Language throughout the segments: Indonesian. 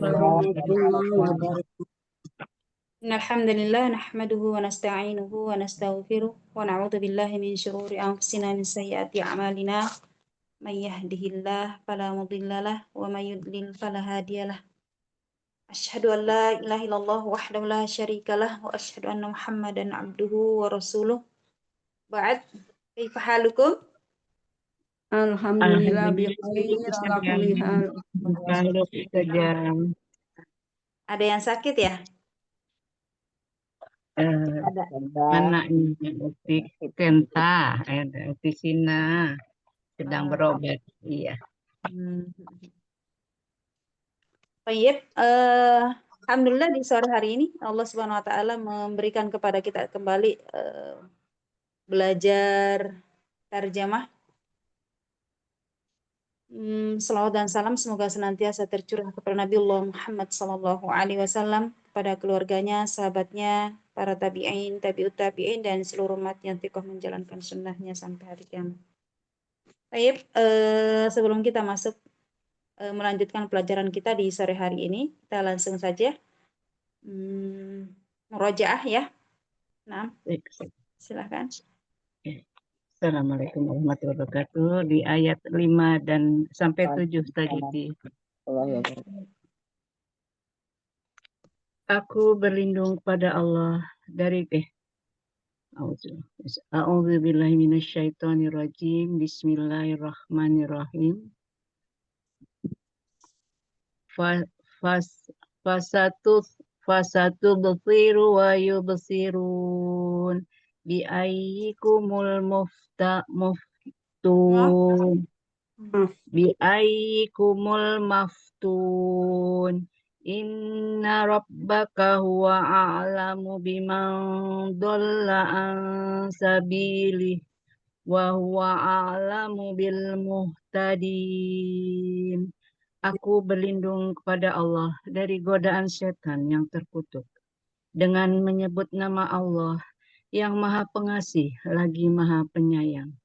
warahmatullahi wabarakatuh. Innalhamdulillah nahmaduhu wa nasta'inuhu wa nastaghfiruh wa na'udzu billahi min syururi anfusina min sayyiati a'malina may yahdihillah fala mudhillalah wa may yudlil fala hadiyalah. Asyhadu an la ilaha illallah wahdahu la syarikalah wa asyhadu anna Muhammadan abduhu wa rasuluh. Ba'd. Kaifa halukum? Alhamdulillah bikhair ala kulli hal. Kalau saja Ada yang sakit ya? Ada. anaknya Uti Kenta, Uti Sina sedang berobat. Iya. Baik, alhamdulillah di sore hari ini Allah Subhanahu wa taala memberikan kepada kita kembali belajar terjemah. Selawat dan salam semoga senantiasa tercurah kepada Nabi Allah Muhammad sallallahu alaihi wasallam, kepada keluarganya, sahabatnya, para tabi'in, tabi'ut tabi'in dan seluruh umat yang teguh menjalankan sunnahnya sampai hari kiamat. Baik, sebelum kita masuk melanjutkan pelajaran kita di sore hari ini, kita langsung saja murojaah ya. Nah, silakan. Assalamualaikum warahmatullahi wabarakatuh. Di ayat 5 dan sampai 7 tadi. Aku berlindung pada Allah dari A'udzubillahi minasyaitonirrajim. Bismillahirrahmanirrahim. Fasatu basiru wa yubsirun bi ayyikumul muftun bi ayyikumul maftun inna rabbaka huwa a'lamu biman dhalla an sabilihi wa huwa a'lamu bil muhtadin. Aku berlindung kepada Allah dari godaan setan yang terkutuk dengan menyebut nama Allah yang Maha Pengasih lagi Maha Penyayang.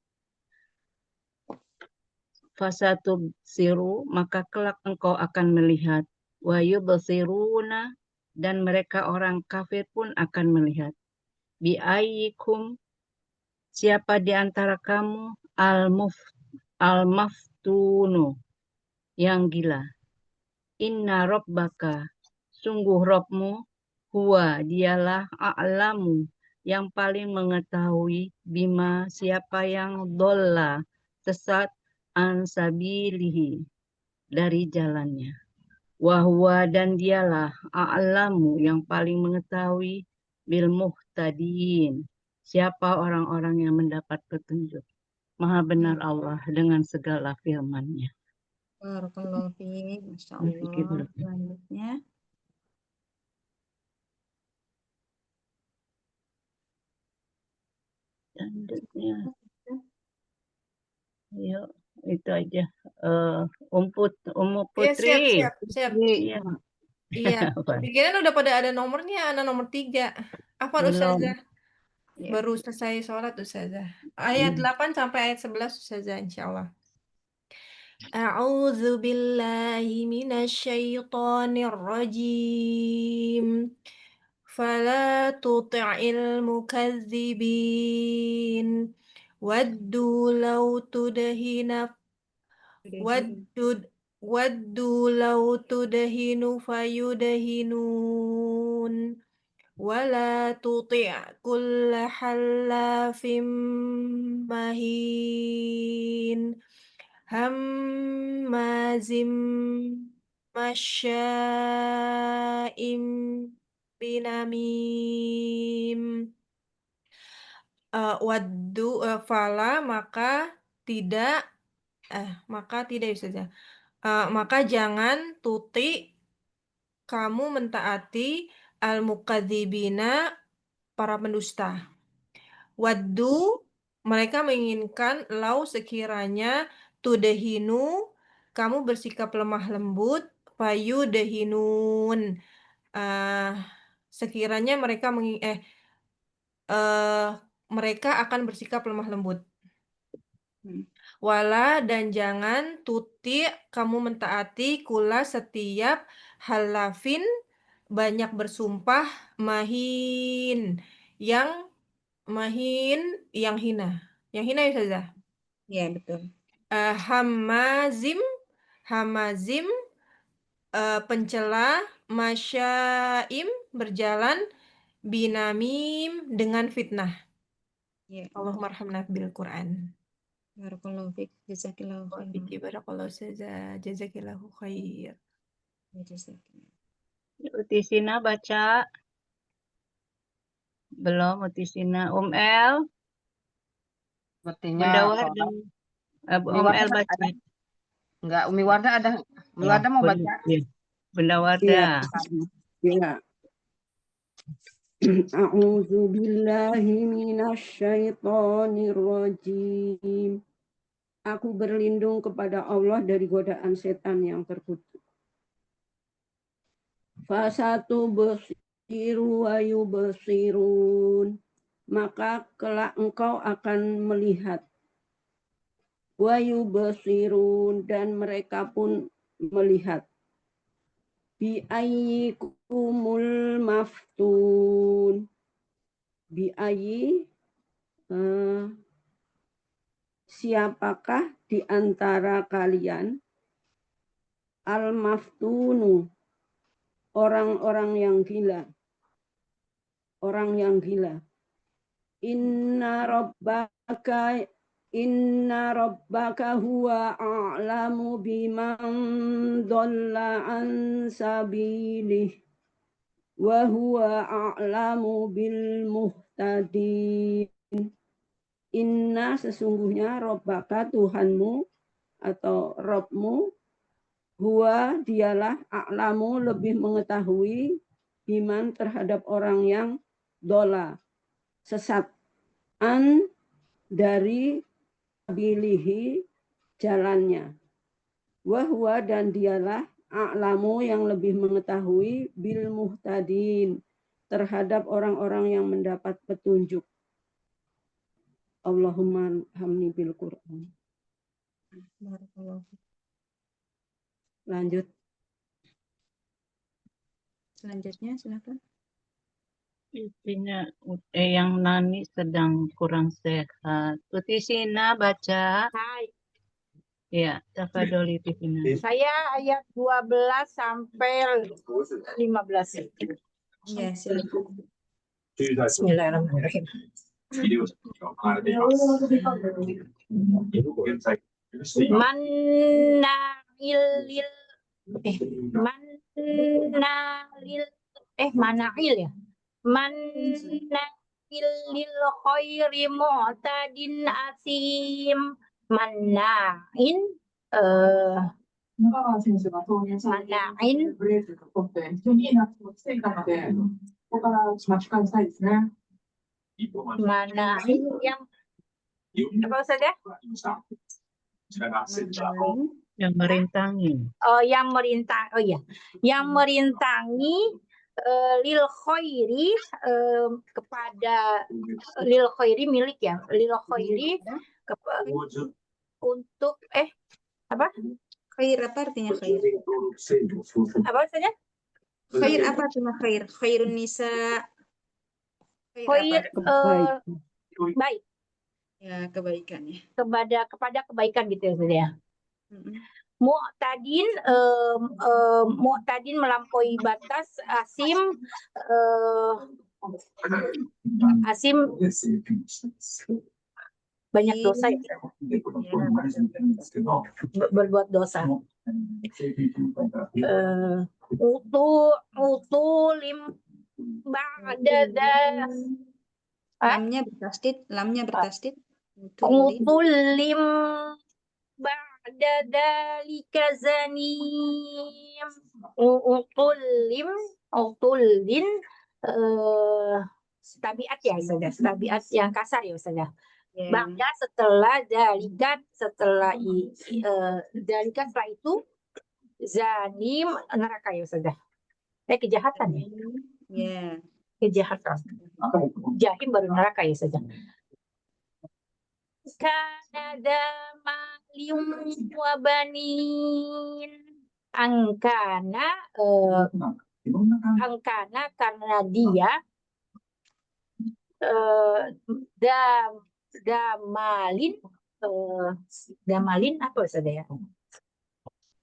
Fasatub siru, maka kelak engkau akan melihat. Wa yubsiruna, dan mereka orang kafir pun akan melihat. Bi ayyikum, siapa di antara kamu al-maftunu, yang gila. Inna rabbaka, sungguh Robmu, huwa dialah a'lamu, yang paling mengetahui bima siapa yang dolla, sesat ansabilihi, dari jalannya. Wahwa, dan dialah a'lamu, yang paling mengetahui bil muhtadin, siapa orang-orang yang mendapat petunjuk. Maha benar Allah dengan segala firman-Nya. Barakallahu fiik, Masya Allah. Selanjutnya. Selanjutnya. Yuk, itu aja. Putri. Ya, siap. Iya. Iya. Pikiran udah pada ada nomornya, ada nomor 3. Apa Ustazah? Ya. Baru selesai sholat Ustazah. Ayat 8 sampai ayat 11 Ustazah insyaallah. A'udzu billahi minasyaitonir rajim. Fala tuti'il mukazzibin. Waddu law tudhina Waddu law tudhinu fayudhinun. Wala tuti' kulla hallafim mahin. Hammazim masya'im binamim. Waddu fala maka tidak saja. Maka jangan kamu mentaati al-mukadzibina, para pendusta. Waddu, mereka menginginkan, lau sekiranya, tudehinu, kamu bersikap lemah lembut, fayudehinun, sekiranya mereka akan bersikap lemah lembut. Wala dan jangan tuti kamu mentaati kula setiap halafin banyak bersumpah mahin yang hina. Yang hina ya Ustazah. Ya, betul. Hamazim pencela, masyaim berjalan, binamim dengan fitnah. Ya. Allahumma arhamna bil Quran. Barakallahu fiik. Jazakillahu khairan. Wafiki barakallahu Ustazah. Jazakillahu khair. Ya, jazakillah. Utisina baca. Belum Utisina. El. Sepertinya Bunda kalau Wardah. Umi El Wardah baca. ada. Enggak, Umi Wardah ada. Umi Ya, Wardah mau baca? ya. Bunda Iya, Wardah. iya. A'udzu billahi minasyaitonir rajim. Aku berlindung kepada Allah dari godaan setan yang terkutuk. Fasatu basiru wa yubsirun. Maka kelak engkau akan melihat. Wa yubsirun, dan mereka pun melihat. Bi ayyikumul maftun. Bi ayyi, siapakah di antara kalian al-maftunu, orang-orang yang gila. Orang yang gila. Inna rabbaka huwa a'lamu biman dhalla an sabilih wa huwa a'lamu bil muhtadin. Inna, sesungguhnya, rabbaka, Tuhanmu atau Rabbmu, huwa, dialah, a'lamu, lebih mengetahui, biman, terhadap orang yang dola, sesat, an, dari sabilihi, jalannya, wahwa, dan dialah, a'lamu, yang lebih mengetahui, bil muhtadin, terhadap orang-orang yang mendapat petunjuk. Allahumma hamni bil Quran. Barakallahu fiik. Lanjut. Selanjutnya silakan. Utisina, yang Nani sedang kurang sehat. Utisina baca. Hai, Ya, tafadholi Utisina. saya ayat 12 sampai 15. Ya, silakan. Bismillahirrahmanirrahim. Mana'il mana'il ya. Mana'il lil khairi mu'tadin asim. Mana'in mana'in ここから巻き返したいですね。 mana'in yang apa saja? Yang merintangi. Yang merintang, oh iya, yang merintangi lil khairi kepada lil khairi milik ya, lil khairi untuk apa? Khair apa artinya khair? Apa saja? Khair apa artinya khair? Khairun nisa. Khair apa? baik. Ya, kebaikan ya. Kepada kebaikan gitu ya saudara. Mu'tadin mu'tadin melampaui batas, asim asim banyak dosa ya. Berbuat dosa. Utulim ba'da lamnya bertasdid. Utulim ba'da dalika zanim. Utulin tabiat ya Ustazah, tabiat yang kasar ya Ustazah. Yeah. Ba'da setelah dalika, setelah itu zanim, neraka ya Ustazah. Kejahatan ya. Yeah. Kejahatan. Jahim baru neraka ya Ustazah. kana damalin wa banin. Angkana angkana karena dia damalin damalin apa saja ya?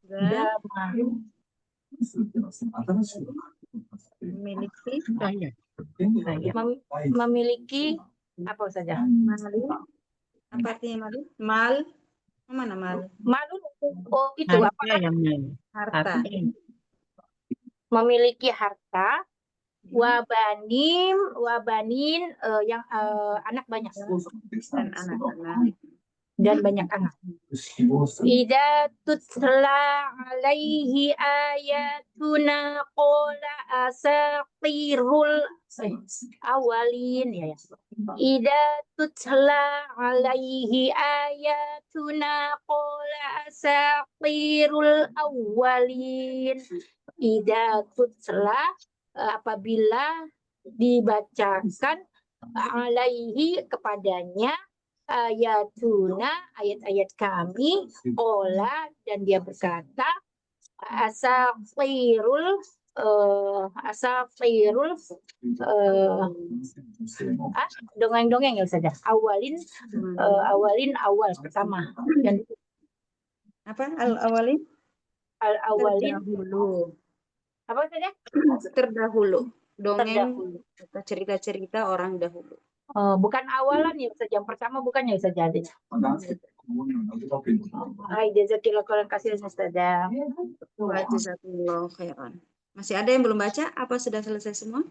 Damalin Memiliki kaya. memiliki apa saja? Malu. Apa artinya malu? Mal. Mana mal? Malu itu apa? Harta yang lain. Harta. Memiliki harta, wabanin yang anak banyak Dan anak-anak. dan banyak anak. Idza tutla alaihi ayatuna qala asatirul awalin ya. Idza tutla alaihi ayatuna qala asatirul awalin. Idza tutla apabila dibacakan alaihi kepadanya ayatuna ayat-ayat kami ola dan dia berkata asatirul dongeng-dongeng ya saja awalin awal pertama dan Apa? Al-awalin? awalin Terdahulu. apa saja Terdahulu. Dongeng terdahulu. atau cerita-cerita orang dahulu. Bukan awalan ya saja yang pertama bukan ya saja ada. Hai jazakillah khairan katsiran Ustazah. Wa jazakumullahu khairan. Masih ada yang belum baca? Apa sudah selesai semua?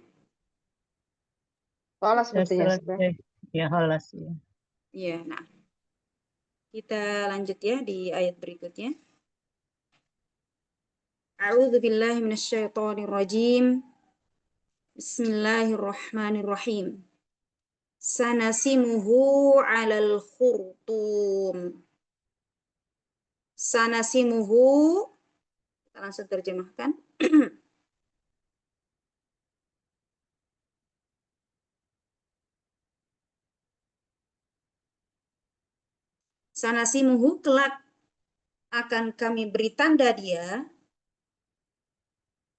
Sekolah Sudah sepertinya sudah. selesai. Ya, halas ya. Iya, nah. Kita lanjut ya di ayat berikutnya. A'udzu billahi minasyaitonir rajim. Bismillahirrahmanirrahim. Sanasimuhu 'alal khurtum. Sanasimuhu, kita langsung terjemahkan. Sanasimuhu, kelak akan kami beri tanda dia.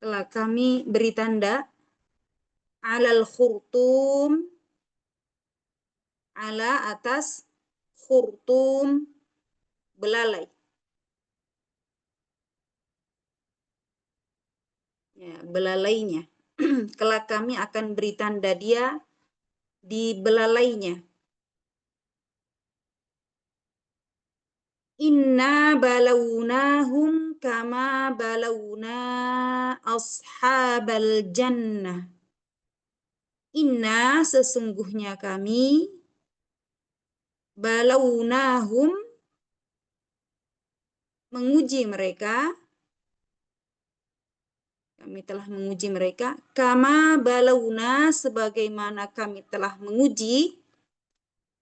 Kelak kami beri tanda 'alal khurtum, ala atas khurtum belalai. Ya, belalainya. Kelak kami akan beri tanda dia di belalainya. Inna balawnahum kama balawna ashabal jannah. Inna sesungguhnya kami balawnahum menguji mereka. Kami telah menguji mereka. Kama balawna sebagaimana kami telah menguji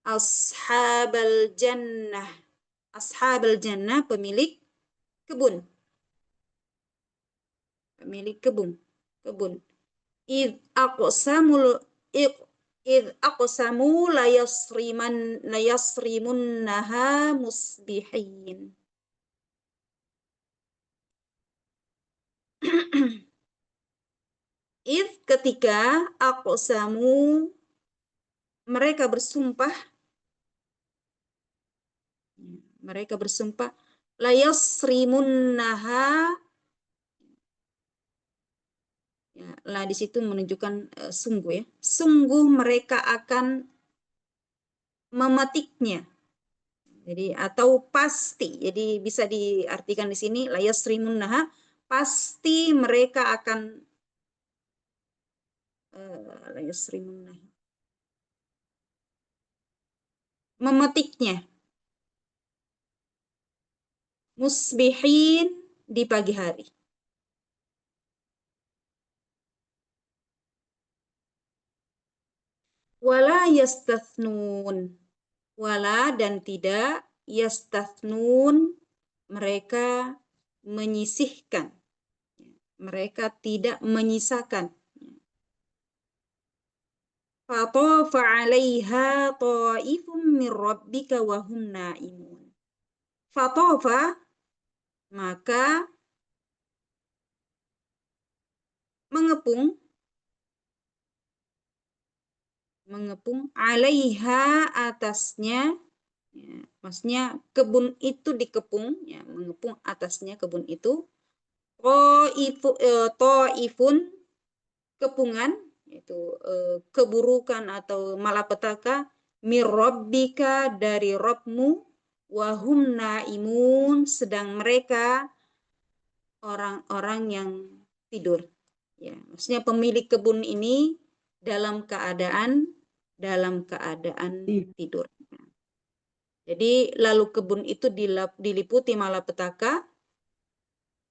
ashabal jannah. Ashabal jannah pemilik kebun. Pemilik kebun. Id aqsamu layasrimunnaha musbihin. Id ketika aqsamu mereka bersumpah layasrimunnaha. Ya, lah di situ menunjukkan sungguh ya. Sungguh mereka akan memetiknya. Jadi atau pasti. Jadi bisa diartikan di sini layasrimunnaha, pasti mereka akan layasrimunnaha, memetiknya. Musbihin di pagi hari. Wala yastathnun. Wala dan tidak yastathnun mereka menyisihkan. Mereka tidak menyisakan. Fatafa 'alaiha ta'ifum mir rabbika wa hum naimun. Fatofa, maka mengepung alaiha atasnya, ya, maksudnya kebun itu dikepung, ya, mengepung atasnya kebun itu, ta'ifun kepungan, yaitu keburukan atau malapetaka, mir rabbika dari Rabbmu, wahum naimun sedang mereka orang-orang yang tidur. Ya, maksudnya pemilik kebun ini dalam keadaan tidur. Jadi lalu kebun itu diliputi malapetaka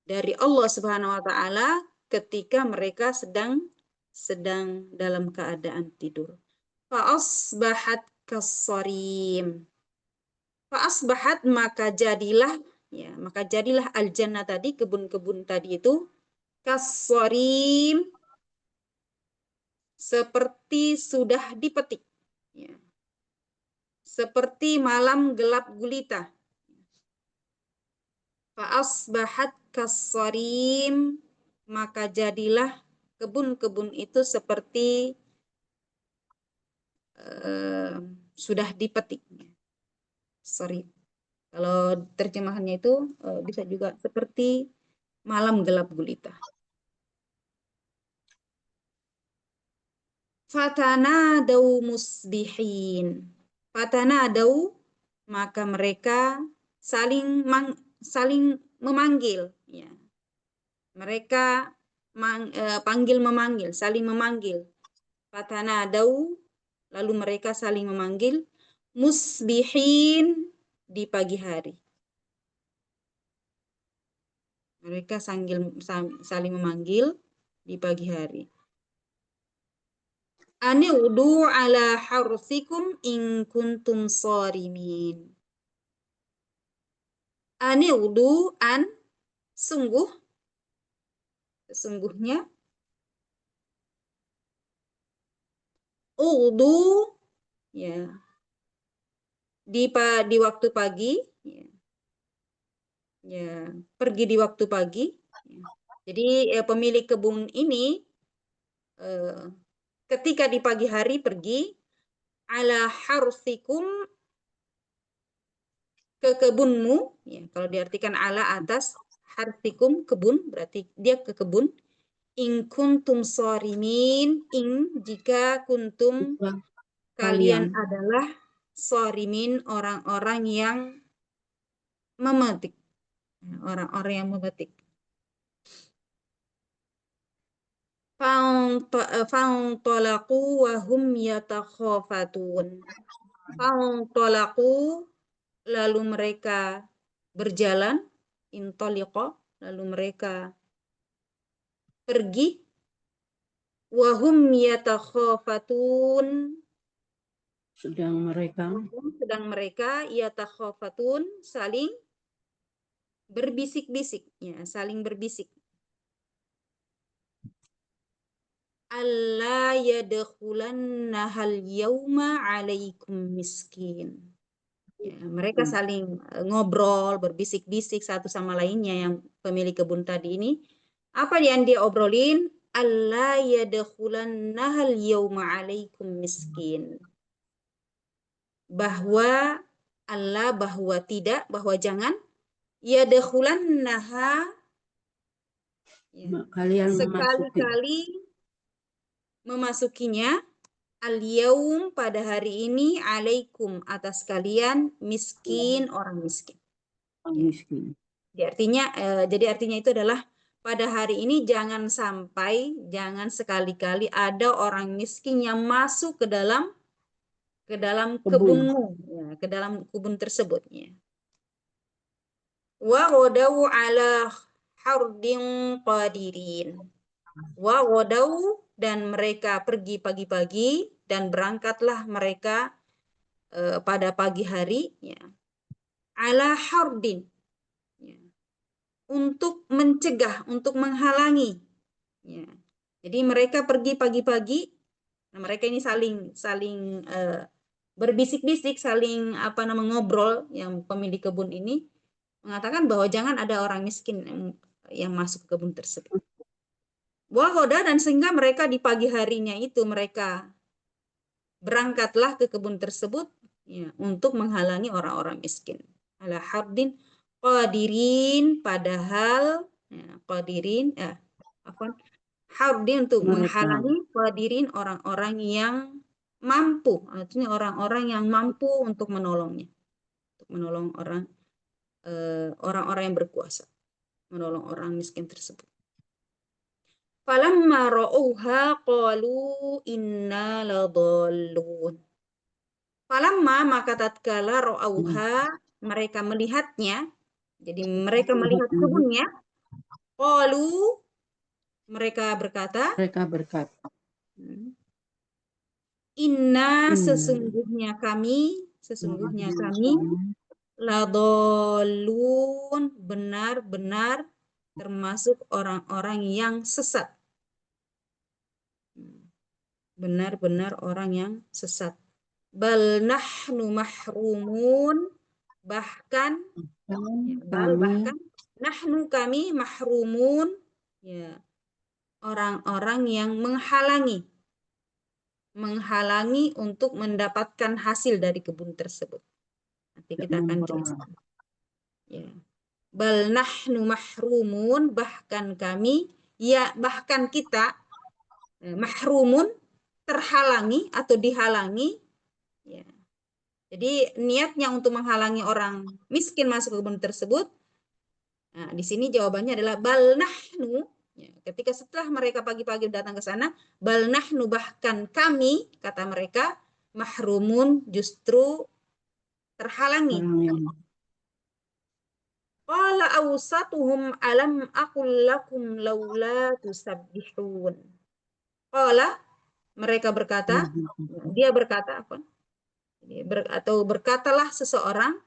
dari Allah Subhanahu wa taala ketika mereka sedang dalam keadaan tidur. Fa'asbahat kassarim. Fa'asbahat maka jadilah al-jannah tadi, kebun-kebun tadi itu, kassarim seperti sudah dipetik, ya. Seperti malam gelap gulita. Fa'asbahat kassarim, maka jadilah kebun-kebun itu seperti sudah dipetik. Sorry, kalau terjemahannya itu bisa juga seperti malam gelap gulita. Fatanadau musbihin. Fatanadau, maka mereka saling memanggil, ya. Mereka panggil memanggil, saling memanggil. Fatanadau, lalu mereka saling memanggil, musbihin, di pagi hari. Mereka saling memanggil di pagi hari. Ani'udu ala harsikum in kuntum sharimin. Ani'udu, sesungguhnya, udu, ya, di waktu pagi, ya, ya, pergi di waktu pagi, ya. Jadi pemilik kebun ini ketika di pagi hari pergi, ala harsikum, ke kebunmu, ya, kalau diartikan ala atas, harsikum kebun, berarti dia ke kebun. In kuntum sharimin, jika kuntum kalian adalah sharimin, orang-orang yang memetik, orang-orang yang memetik. Fa'antolaqu wa hum yatakhafatun. Fa'antolaqu, lalu mereka berjalan, intoliqa, lalu mereka pergi, wa hum yatakhafatun, sedang mereka yatakhafatun, saling berbisik-bisik, ya, saling berbisik. Alla yadkhulannahal yawma 'alaikum miskin. Ya, mereka saling ngobrol, berbisik-bisik satu sama lainnya, yang pemilik kebun tadi ini. Apa yang dia obrolin? Alla yadkhulannahal yawma 'alaikum miskin. Bahwa tidak, bahwa jangan, yadkhulannaha, ya, sekali-kali memasukinya, al-yaum, pada hari ini, alaikum, atas kalian, miskin, orang miskin. Jadi artinya itu adalah pada hari ini jangan sekali-kali ada orang miskin yang masuk ke dalam kebunmu, ya, ke dalam kebun tersebut, ya. Wa ghadaw ala hardin qadirin. Wa ghadaw, dan mereka pergi pagi-pagi, dan berangkatlah mereka pada pagi hari, ya. Ala hardin, ya, untuk mencegah, untuk menghalangi, ya. Jadi mereka pergi pagi-pagi. Nah, mereka ini saling berbisik-bisik, saling ngobrol, yang pemilik kebun ini mengatakan bahwa jangan ada orang miskin yang masuk ke kebun tersebut. Wahoda, dan sehingga mereka di pagi harinya itu mereka berangkatlah ke kebun tersebut ya, untuk menghalangi orang-orang miskin. Ala hardin qadirin, padahal ya, qadirin hardin untuk Mereka. menghalangi qadirin, orang-orang yang mampu, artinya orang-orang yang mampu untuk menolongnya, untuk menolong orang-orang yang berkuasa, menolong orang miskin tersebut. Falamma ra'uha qalu inna ladallun. Falamma, maka tatkala ra'auha, mereka melihatnya, jadi mereka melihat kebunnya, qalu, mereka berkata, inna, sesungguhnya kami ladallun, benar-benar termasuk orang-orang yang sesat. Benar-benar orang yang sesat. Bal nahnu mahrumun, bahkan nahnu, kami, mahrumun, ya, orang-orang yang menghalangi untuk mendapatkan hasil dari kebun tersebut. Nanti kita akan jelaskan. Ya. Bal nahnu mahrumun, bahkan kami, ya bahkan kita, mahrumun, terhalangi atau dihalangi. Ya. Jadi niatnya untuk menghalangi orang miskin masuk ke kebun tersebut. Nah, di sini jawabannya adalah bal nahnu. Ya, ketika setelah mereka pagi-pagi datang ke sana, bal nahnu, bahkan kami, kata mereka, mahrumun, justru terhalangi. Qala awsatuhum alam aqul lakum laula tusabbihun. Qala, mereka berkata, dia berkata apa? Atau berkatalah seseorang,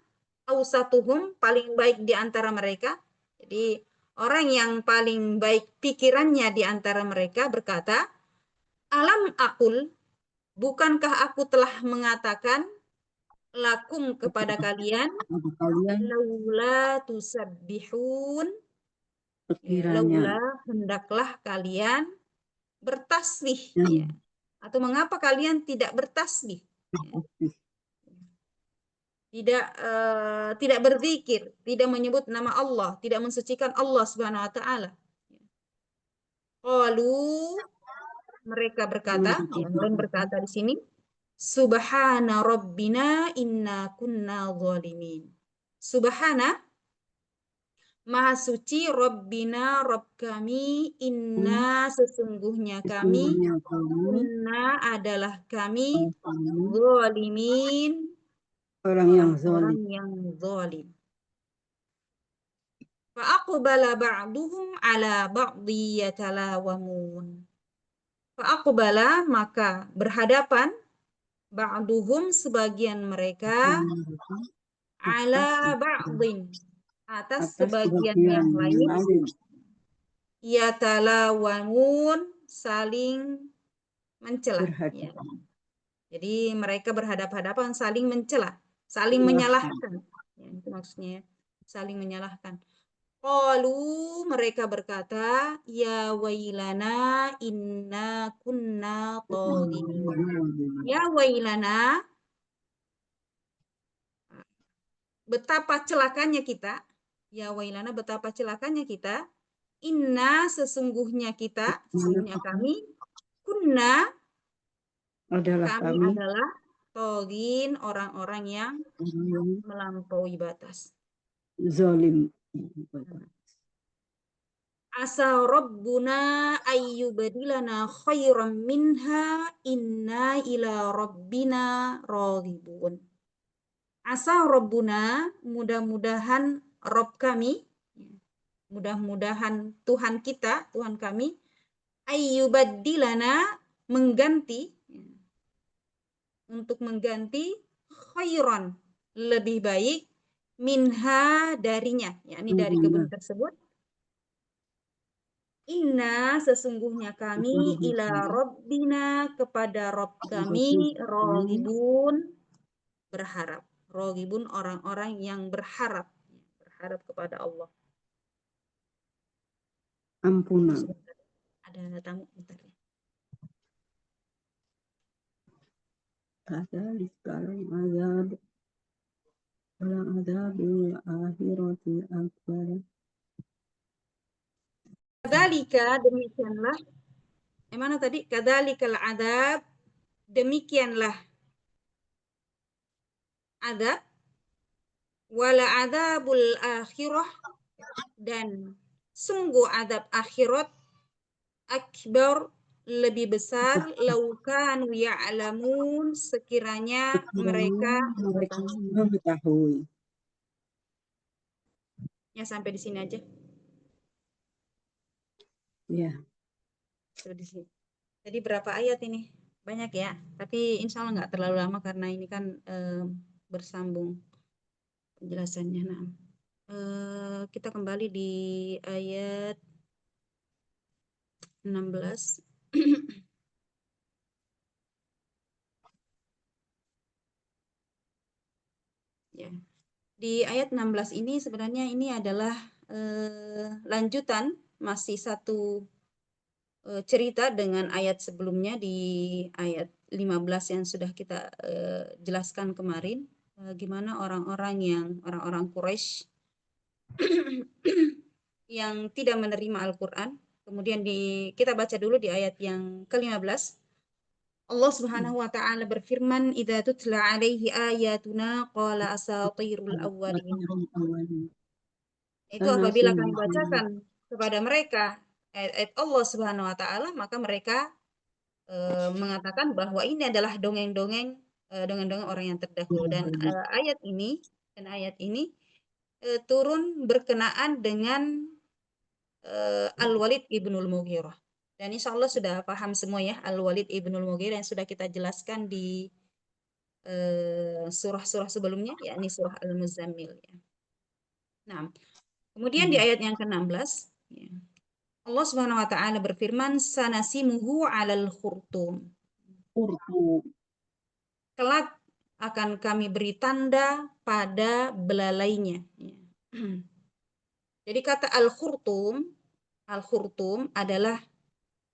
awsatuhum, paling baik di antara mereka. Jadi orang yang paling baik pikirannya di antara mereka berkata, alam aqul, bukankah aku telah mengatakan lakum, kepada kalian, laula tusabbihun, laula, hendaklah kalian bertasbih, ya. Atau mengapa kalian tidak bertasbih, ya. Tidak berzikir, tidak menyebut nama Allah, tidak mensucikan Allah Subhanahu wa taala. Qalu, mereka berkata, dan berkata di sini, subhana rabbina inna kunna zalimin. Subhana, maha suci, rabbina, Rabb kami, inna, sesungguhnya kami, kunna, adalah kami, zalimin, orang yang zalim. Fa'aqbala ba'duhum ala ba'di yatalawamun. Fa'aqbala, maka berhadapan, ba'duhum, sebagian mereka, ala ba'din, atas sebagian yang lain, yatalawamun, saling mencela. Ya. Jadi mereka berhadapan-hadapan, saling mencela, saling menyalahkan. Ya, itu maksudnya, saling menyalahkan. Qalu, mereka berkata, ya wailana inna kunna taghin. Ya wailana, betapa celakanya kita. Ya wailana, betapa celakanya kita. Inna, sesungguhnya kita, sesungguhnya kami, kunna, kami adalah taghin, orang-orang yang melampaui batas. Zalim. Asa rabbuna ayyubadilana khairan minha inna ila rabbina raghibun. Asa rabbuna, mudah-mudahan Rabb kami, mudah-mudahan Tuhan kita, Tuhan kami, ayyubadilana, mengganti, untuk mengganti, khairan, lebih baik, minha, darinya, yakni dari kebun tersebut. Inna, sesungguhnya kami, ila rabbina, kepada Rabb kami, raghibun, berharap. Rogibun orang-orang yang berharap kepada Allah. Ampunan. Sebentar, ada tamu bentar ya. Kadzalikal azab wal adzabul akhirati akbar. Kadzalika, demikianlah. Mana tadi? Kadzalikal adzab, demikianlah adab, wala adzabul akhirah, dan sungguh adab akhirat akbar, lebih besar, laukanu ya'lamun, sekiranya mereka mengetahui. Ya, sampai di sini aja. Ya. Di sini. Jadi berapa ayat ini? Banyak ya, tapi insya Allah nggak terlalu lama karena ini kan bersambung penjelasannya. Nah, kita kembali di ayat 16. Ya. Di ayat 16 ini sebenarnya ini adalah lanjutan, masih satu cerita dengan ayat sebelumnya di ayat 15 yang sudah kita jelaskan kemarin, gimana orang-orang Quraisy yang tidak menerima Al-Quran. Kemudian kita baca dulu di ayat yang ke-15. Allah Subhanahu wa taala berfirman, "Idza tutla 'alaihi ayatuna qala asatirul awwalin." Itu apabila kami bacakan kepada mereka ayat Allah Subhanahu wa taala, maka mereka mengatakan bahwa ini adalah dongeng-dongeng orang yang terdahulu. Dan ayat ini turun berkenaan dengan Al-Walid ibnul Mughirah. Dan insya Allah sudah paham semua ya, Al-Walid ibnul Mughirah yang sudah kita jelaskan di surah-surah sebelumnya, yakni surah Al-Muzammil. Ya. Nah, kemudian di ayat yang ke-16, ya, Allah Subhanahu wa taala berfirman, sanasimuhu 'alal khurtum. Kelak akan kami beri tanda pada belalainya. Ya. Jadi kata al-khurtum adalah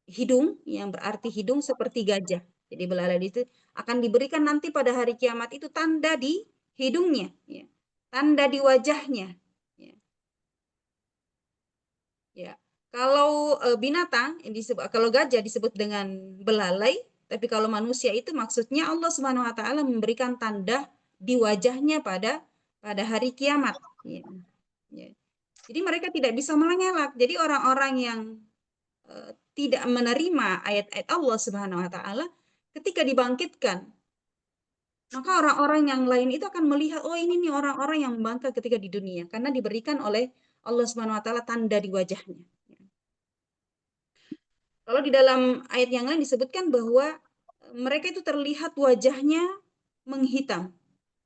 hidung, yang berarti hidung seperti gajah. Jadi belalai itu akan diberikan nanti pada hari kiamat itu tanda di hidungnya, ya. Tanda di wajahnya. Ya. Ya. Kalau binatang, kalau gajah disebut dengan belalai, tapi kalau manusia itu maksudnya Allah Subhanahu wa taala memberikan tanda di wajahnya pada hari kiamat. Ya. Ya. Jadi mereka tidak bisa mengelak. Jadi orang-orang yang tidak menerima ayat-ayat Allah Subhanahu wa taala ketika dibangkitkan, maka orang-orang yang lain itu akan melihat, oh ini nih orang-orang yang membangkit ketika di dunia karena diberikan oleh Allah Subhanahu wa taala tanda di wajahnya. Kalau di dalam ayat yang lain disebutkan bahwa mereka itu terlihat wajahnya menghitam.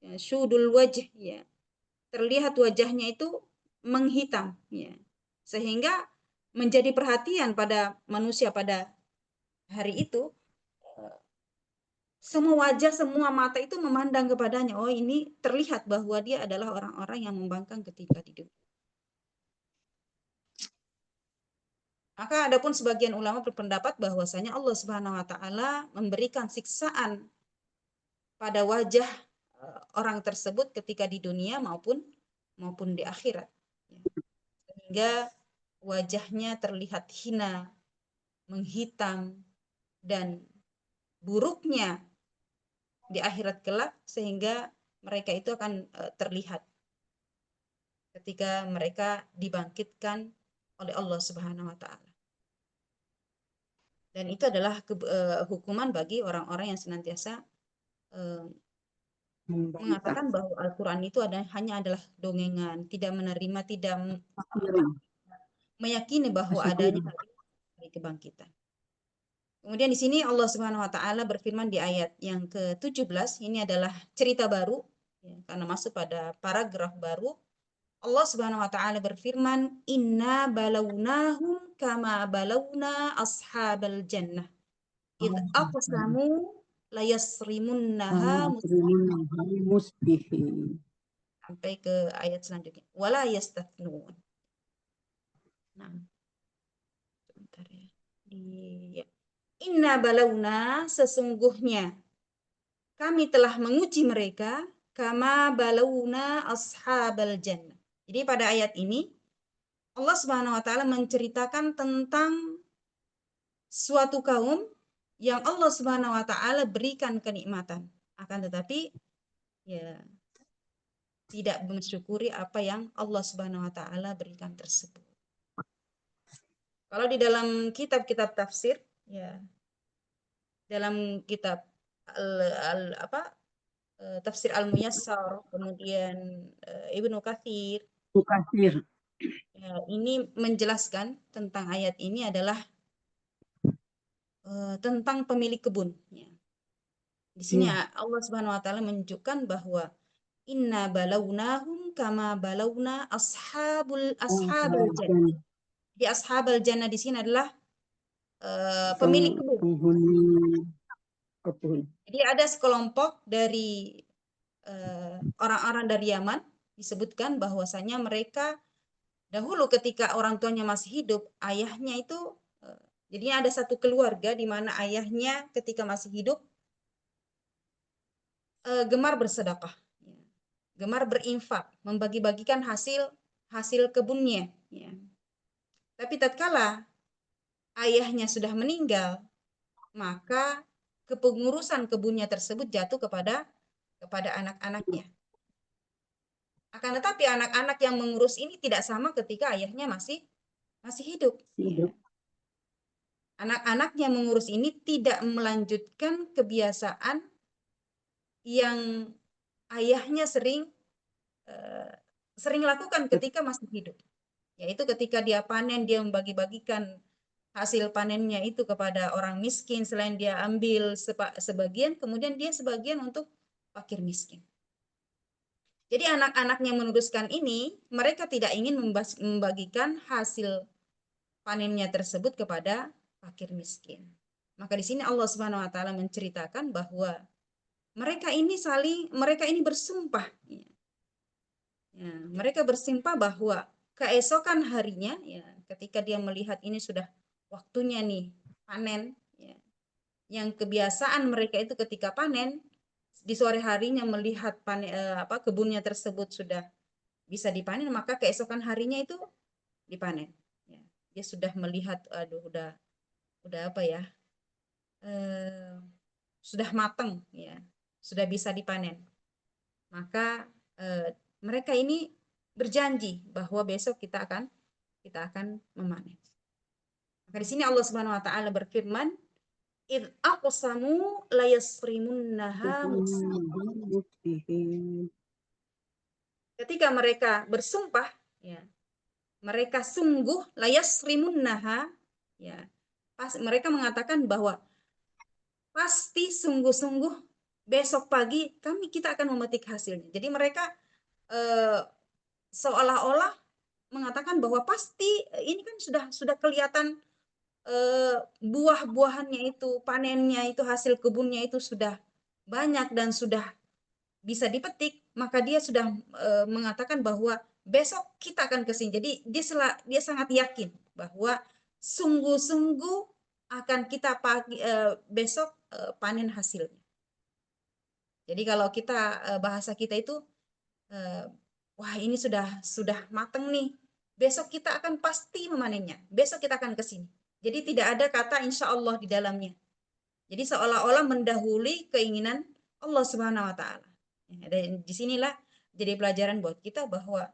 Ya, syudul wajh, ya. Terlihat wajahnya itu menghitam, ya. Sehingga menjadi perhatian pada manusia pada hari itu, semua wajah, semua mata itu memandang kepadanya. Oh, ini terlihat bahwa dia adalah orang-orang yang membangkang ketika hidup. Maka adapun sebagian ulama berpendapat bahwasanya Allah Subhanahu wa taala memberikan siksaan pada wajah orang tersebut ketika di dunia maupun di akhirat. Sehingga wajahnya terlihat hina, menghitam, dan buruknya di akhirat kelak, sehingga mereka itu akan terlihat ketika mereka dibangkitkan oleh Allah Subhanahu wa taala. Dan itu adalah hukuman bagi orang-orang yang senantiasa mengatakan bahwa Al-Quran itu hanya adalah dongengan, tidak menerima, tidak meyakini bahwa adanya hari kebangkitan. Kemudian di sini Allah Subhanahu wa taala berfirman di ayat yang ke-17, ini adalah cerita baru, ya, karena masuk pada paragraf baru. Allah Subhanahu wa taala berfirman, "Inna balawnahum kama balawna ashabal jannah. Idh aqsamu layasrimunnaha musbihin. sampai ke ayat selanjutnya. Wala yastathnun. Nah, sebentar ya. Iya. Inna balawna, sesungguhnya kami telah menguji mereka kama balawna ashabal jannah. Jadi pada ayat ini Allah Subhanahu wa taala menceritakan tentang suatu kaum yang Allah Subhanahu wa taala berikan kenikmatan. Akan tetapi ya tidak mensyukuri apa yang Allah Subhanahu wa taala berikan tersebut. Kalau di dalam kitab-kitab tafsir ya dalam kitab tafsir Al-Muyassar, kemudian Ibnu Katsir Mukasir. ya, ini menjelaskan tentang ayat ini adalah tentang pemilik kebun ya. Di sini Allah Subhanahu wa taala menunjukkan bahwa inna balawnahum kama balawna ashabal jannah. Di ashabal jannah di sini adalah pemilik kebun. Penghuni kebun. Jadi ada sekelompok dari orang-orang dari Yaman disebutkan bahwasanya mereka dahulu ketika orang tuanya masih hidup, ayahnya itu jadinya ada satu keluarga di mana ayahnya ketika masih hidup gemar bersedekah, gemar berinfak, membagi-bagikan hasil kebunnya. Ya. Tapi tatkala ayahnya sudah meninggal, maka kepengurusan kebunnya tersebut jatuh kepada anak-anaknya. Akan tetapi anak-anak yang mengurus ini tidak sama ketika ayahnya masih hidup. Ya. Anak-anaknya mengurus ini tidak melanjutkan kebiasaan yang ayahnya sering lakukan ketika masih hidup. Yaitu ketika dia panen, dia membagi-bagikan hasil panennya itu kepada orang miskin, selain dia ambil sebagian, kemudian dia sebagian untuk fakir miskin. Jadi anak-anaknya meneruskan ini, mereka tidak ingin membagikan hasil panennya tersebut kepada fakir miskin. Maka di sini Allah Subhanahu wa taala menceritakan bahwa mereka ini bersumpah. Ya, mereka bersumpah bahwa keesokan harinya, ya, ketika dia melihat ini sudah waktunya nih panen, ya, yang kebiasaan mereka itu ketika panen di sore harinya melihat kebunnya tersebut sudah bisa dipanen, maka keesokan harinya itu dipanen. Ya, dia sudah melihat, aduh udah apa ya, sudah matang, ya, sudah bisa dipanen. Maka mereka ini berjanji bahwa besok kita akan memanen. Maka di sini Allah Subhanahu wa taala berfirman, "Id aqsamu la yasrimunnaha musbihin." Ketika mereka bersumpah, ya, mereka sungguh la yasrimunnaha, ya, mereka mengatakan bahwa pasti sungguh-sungguh besok pagi kita akan memetik hasilnya. Jadi mereka seolah-olah mengatakan bahwa pasti ini kan sudah kelihatan buah-buahannya itu, panennya itu, hasil kebunnya itu sudah banyak dan sudah bisa dipetik, maka dia sudah mengatakan bahwa besok kita akan ke sini. Jadi dia sangat yakin bahwa sungguh-sungguh akan kita besok panen hasilnya. Jadi kalau kita bahasa kita itu wah ini sudah matang nih. Besok kita akan pasti memanennya. Besok kita akan ke sini. Jadi tidak ada kata insya Allah di dalamnya. Jadi seolah-olah mendahului keinginan Allah Subhanahu wa taala. Dan disinilah jadi pelajaran buat kita bahwa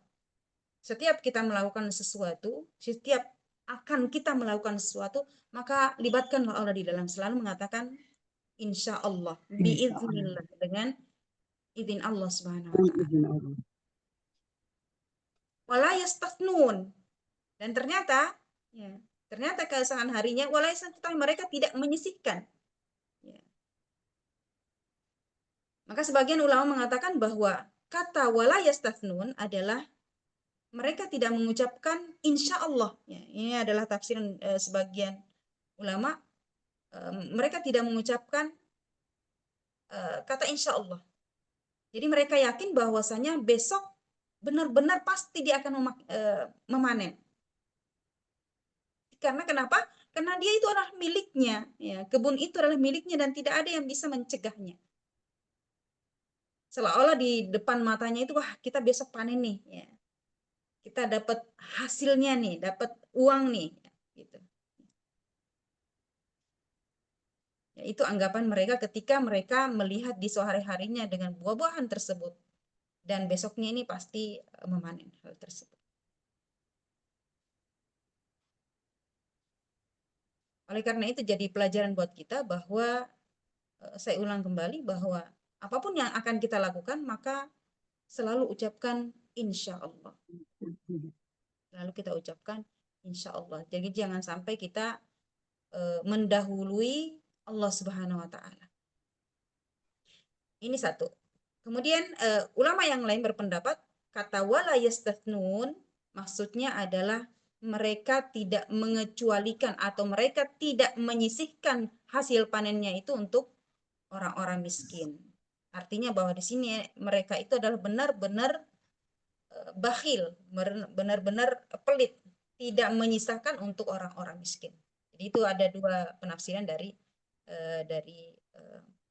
setiap kita melakukan sesuatu, setiap akan kita melakukan sesuatu, maka libatkanlah Allah di dalam, selalu mengatakan insya Allah, biiznillah, dengan izin Allah Subhanahu wa taala. Wala yastathnun, dan ternyata keesokan harinya wala yastathnun, mereka tidak menyisihkan. Ya. Maka sebagian ulama mengatakan bahwa kata wala yastathnun adalah mereka tidak mengucapkan insya Allah. Ya, ini adalah tafsiran sebagian ulama. Mereka tidak mengucapkan kata insya Allah. Jadi mereka yakin bahwasanya besok benar-benar pasti dia akan memanen. Karena kenapa? Karena dia itu adalah miliknya, ya. Kebun itu adalah miliknya dan tidak ada yang bisa mencegahnya. Seolah-olah di depan matanya itu, wah kita besok panen nih, ya. Kita dapat hasilnya nih, dapat uang nih, gitu. Ya, itu anggapan mereka ketika mereka melihat di sehari-harinya dengan buah-buahan tersebut. Dan besoknya ini pasti memanen hal tersebut. Oleh karena itu jadi pelajaran buat kita bahwa, saya ulang kembali bahwa apapun yang akan kita lakukan, maka selalu ucapkan insya Allah. Lalu kita ucapkan insya Allah. Jadi jangan sampai kita mendahului Allah Subhanahu wa Ta'ala. Ini satu. Kemudian ulama yang lain berpendapat kata wala yastathnun maksudnya adalah mereka tidak mengecualikan atau mereka tidak menyisihkan hasil panennya itu untuk orang-orang miskin. Artinya bahwa di sini mereka itu adalah benar-benar bakhil, benar-benar pelit, tidak menyisakan untuk orang-orang miskin. Jadi itu ada dua penafsiran dari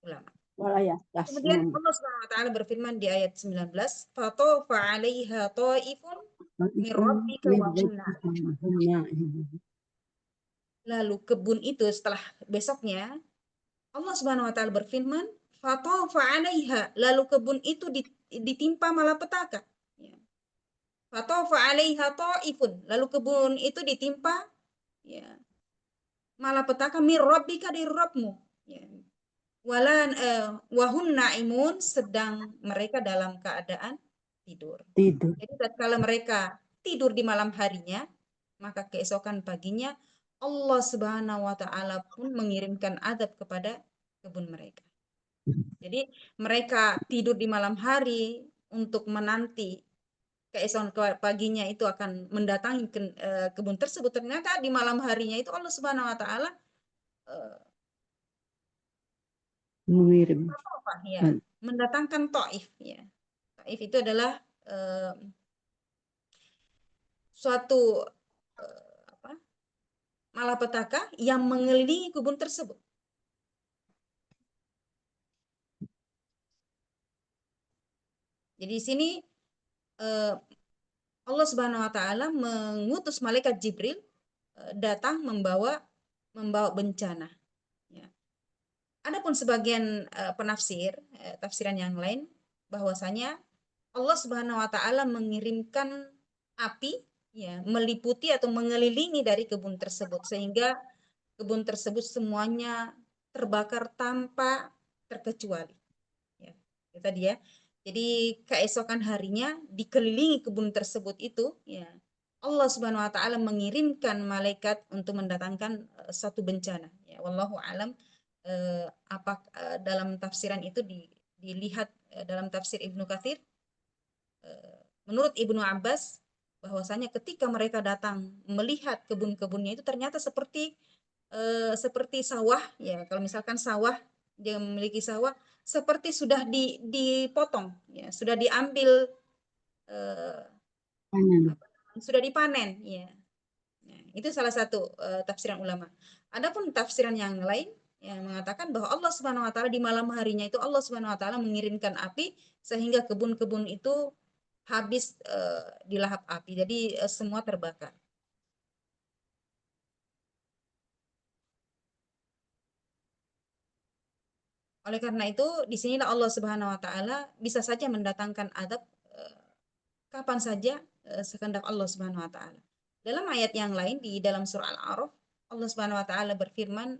ulama. Kemudian Allah Subhanahu wa taala berfirman di ayat 19, "Fatafa 'alaiha ta'ifun min rabbika wa hum na'im." Lalu kebun itu setelah besoknya Allah Subhanahu wa taala berfirman, "Fatafa 'alaiha," lalu kebun itu ditimpa malapetaka. Ya. Fatafa 'alaiha ta'ifun, lalu kebun itu ditimpa ya malapetaka min rabbika dari Rabbmu. Ya. Wahum na'imun sedang mereka dalam keadaan tidur. Jadi kalau mereka tidur di malam harinya, maka keesokan paginya Allah Subhanahu wa taala pun mengirimkan azab kepada kebun mereka. Jadi mereka tidur di malam hari untuk menanti keesokan paginya itu akan mendatangi kebun tersebut. Ternyata di malam harinya itu Allah Subhanahu wa taala mengirim ya, mendatangkan Taif ya. Taif itu adalah suatu malapetaka yang mengelilingi kebun tersebut. Jadi di sini Allah Subhanahu wa taala mengutus malaikat Jibril datang membawa bencana. Ya. Adapun sebagian penafsir, tafsiran yang lain bahwasanya Allah Subhanahu wa taala mengirimkan api ya, meliputi atau mengelilingi dari kebun tersebut sehingga kebun tersebut semuanya terbakar tanpa terkecuali. Ya, itu tadi ya. Jadi keesokan harinya dikelilingi kebun tersebut itu ya Allah Subhanahu wa taala mengirimkan malaikat untuk mendatangkan satu bencana. Ya, wallahu alam dalam tafsiran itu dilihat dalam tafsir Ibnu Katsir menurut Ibnu Abbas bahwasanya ketika mereka datang melihat kebun-kebunnya itu ternyata seperti sawah ya, kalau misalkan sawah dia memiliki sawah seperti sudah dipotong ya, sudah diambil sudah dipanen ya. Nah, itu salah satu tafsiran ulama. Adapun tafsiran yang lain yang mengatakan bahwa Allah Subhanahu wa taala di malam harinya itu Allah Subhanahu wa taala mengirimkan api sehingga kebun-kebun itu habis dilahap api. Jadi semua terbakar. Oleh karena itu, di sinilah Allah Subhanahu wa taala bisa saja mendatangkan azab kapan saja sekehendak Allah Subhanahu wa taala. Dalam ayat yang lain di dalam surah Al-A'raf, Allah Subhanahu wa taala berfirman,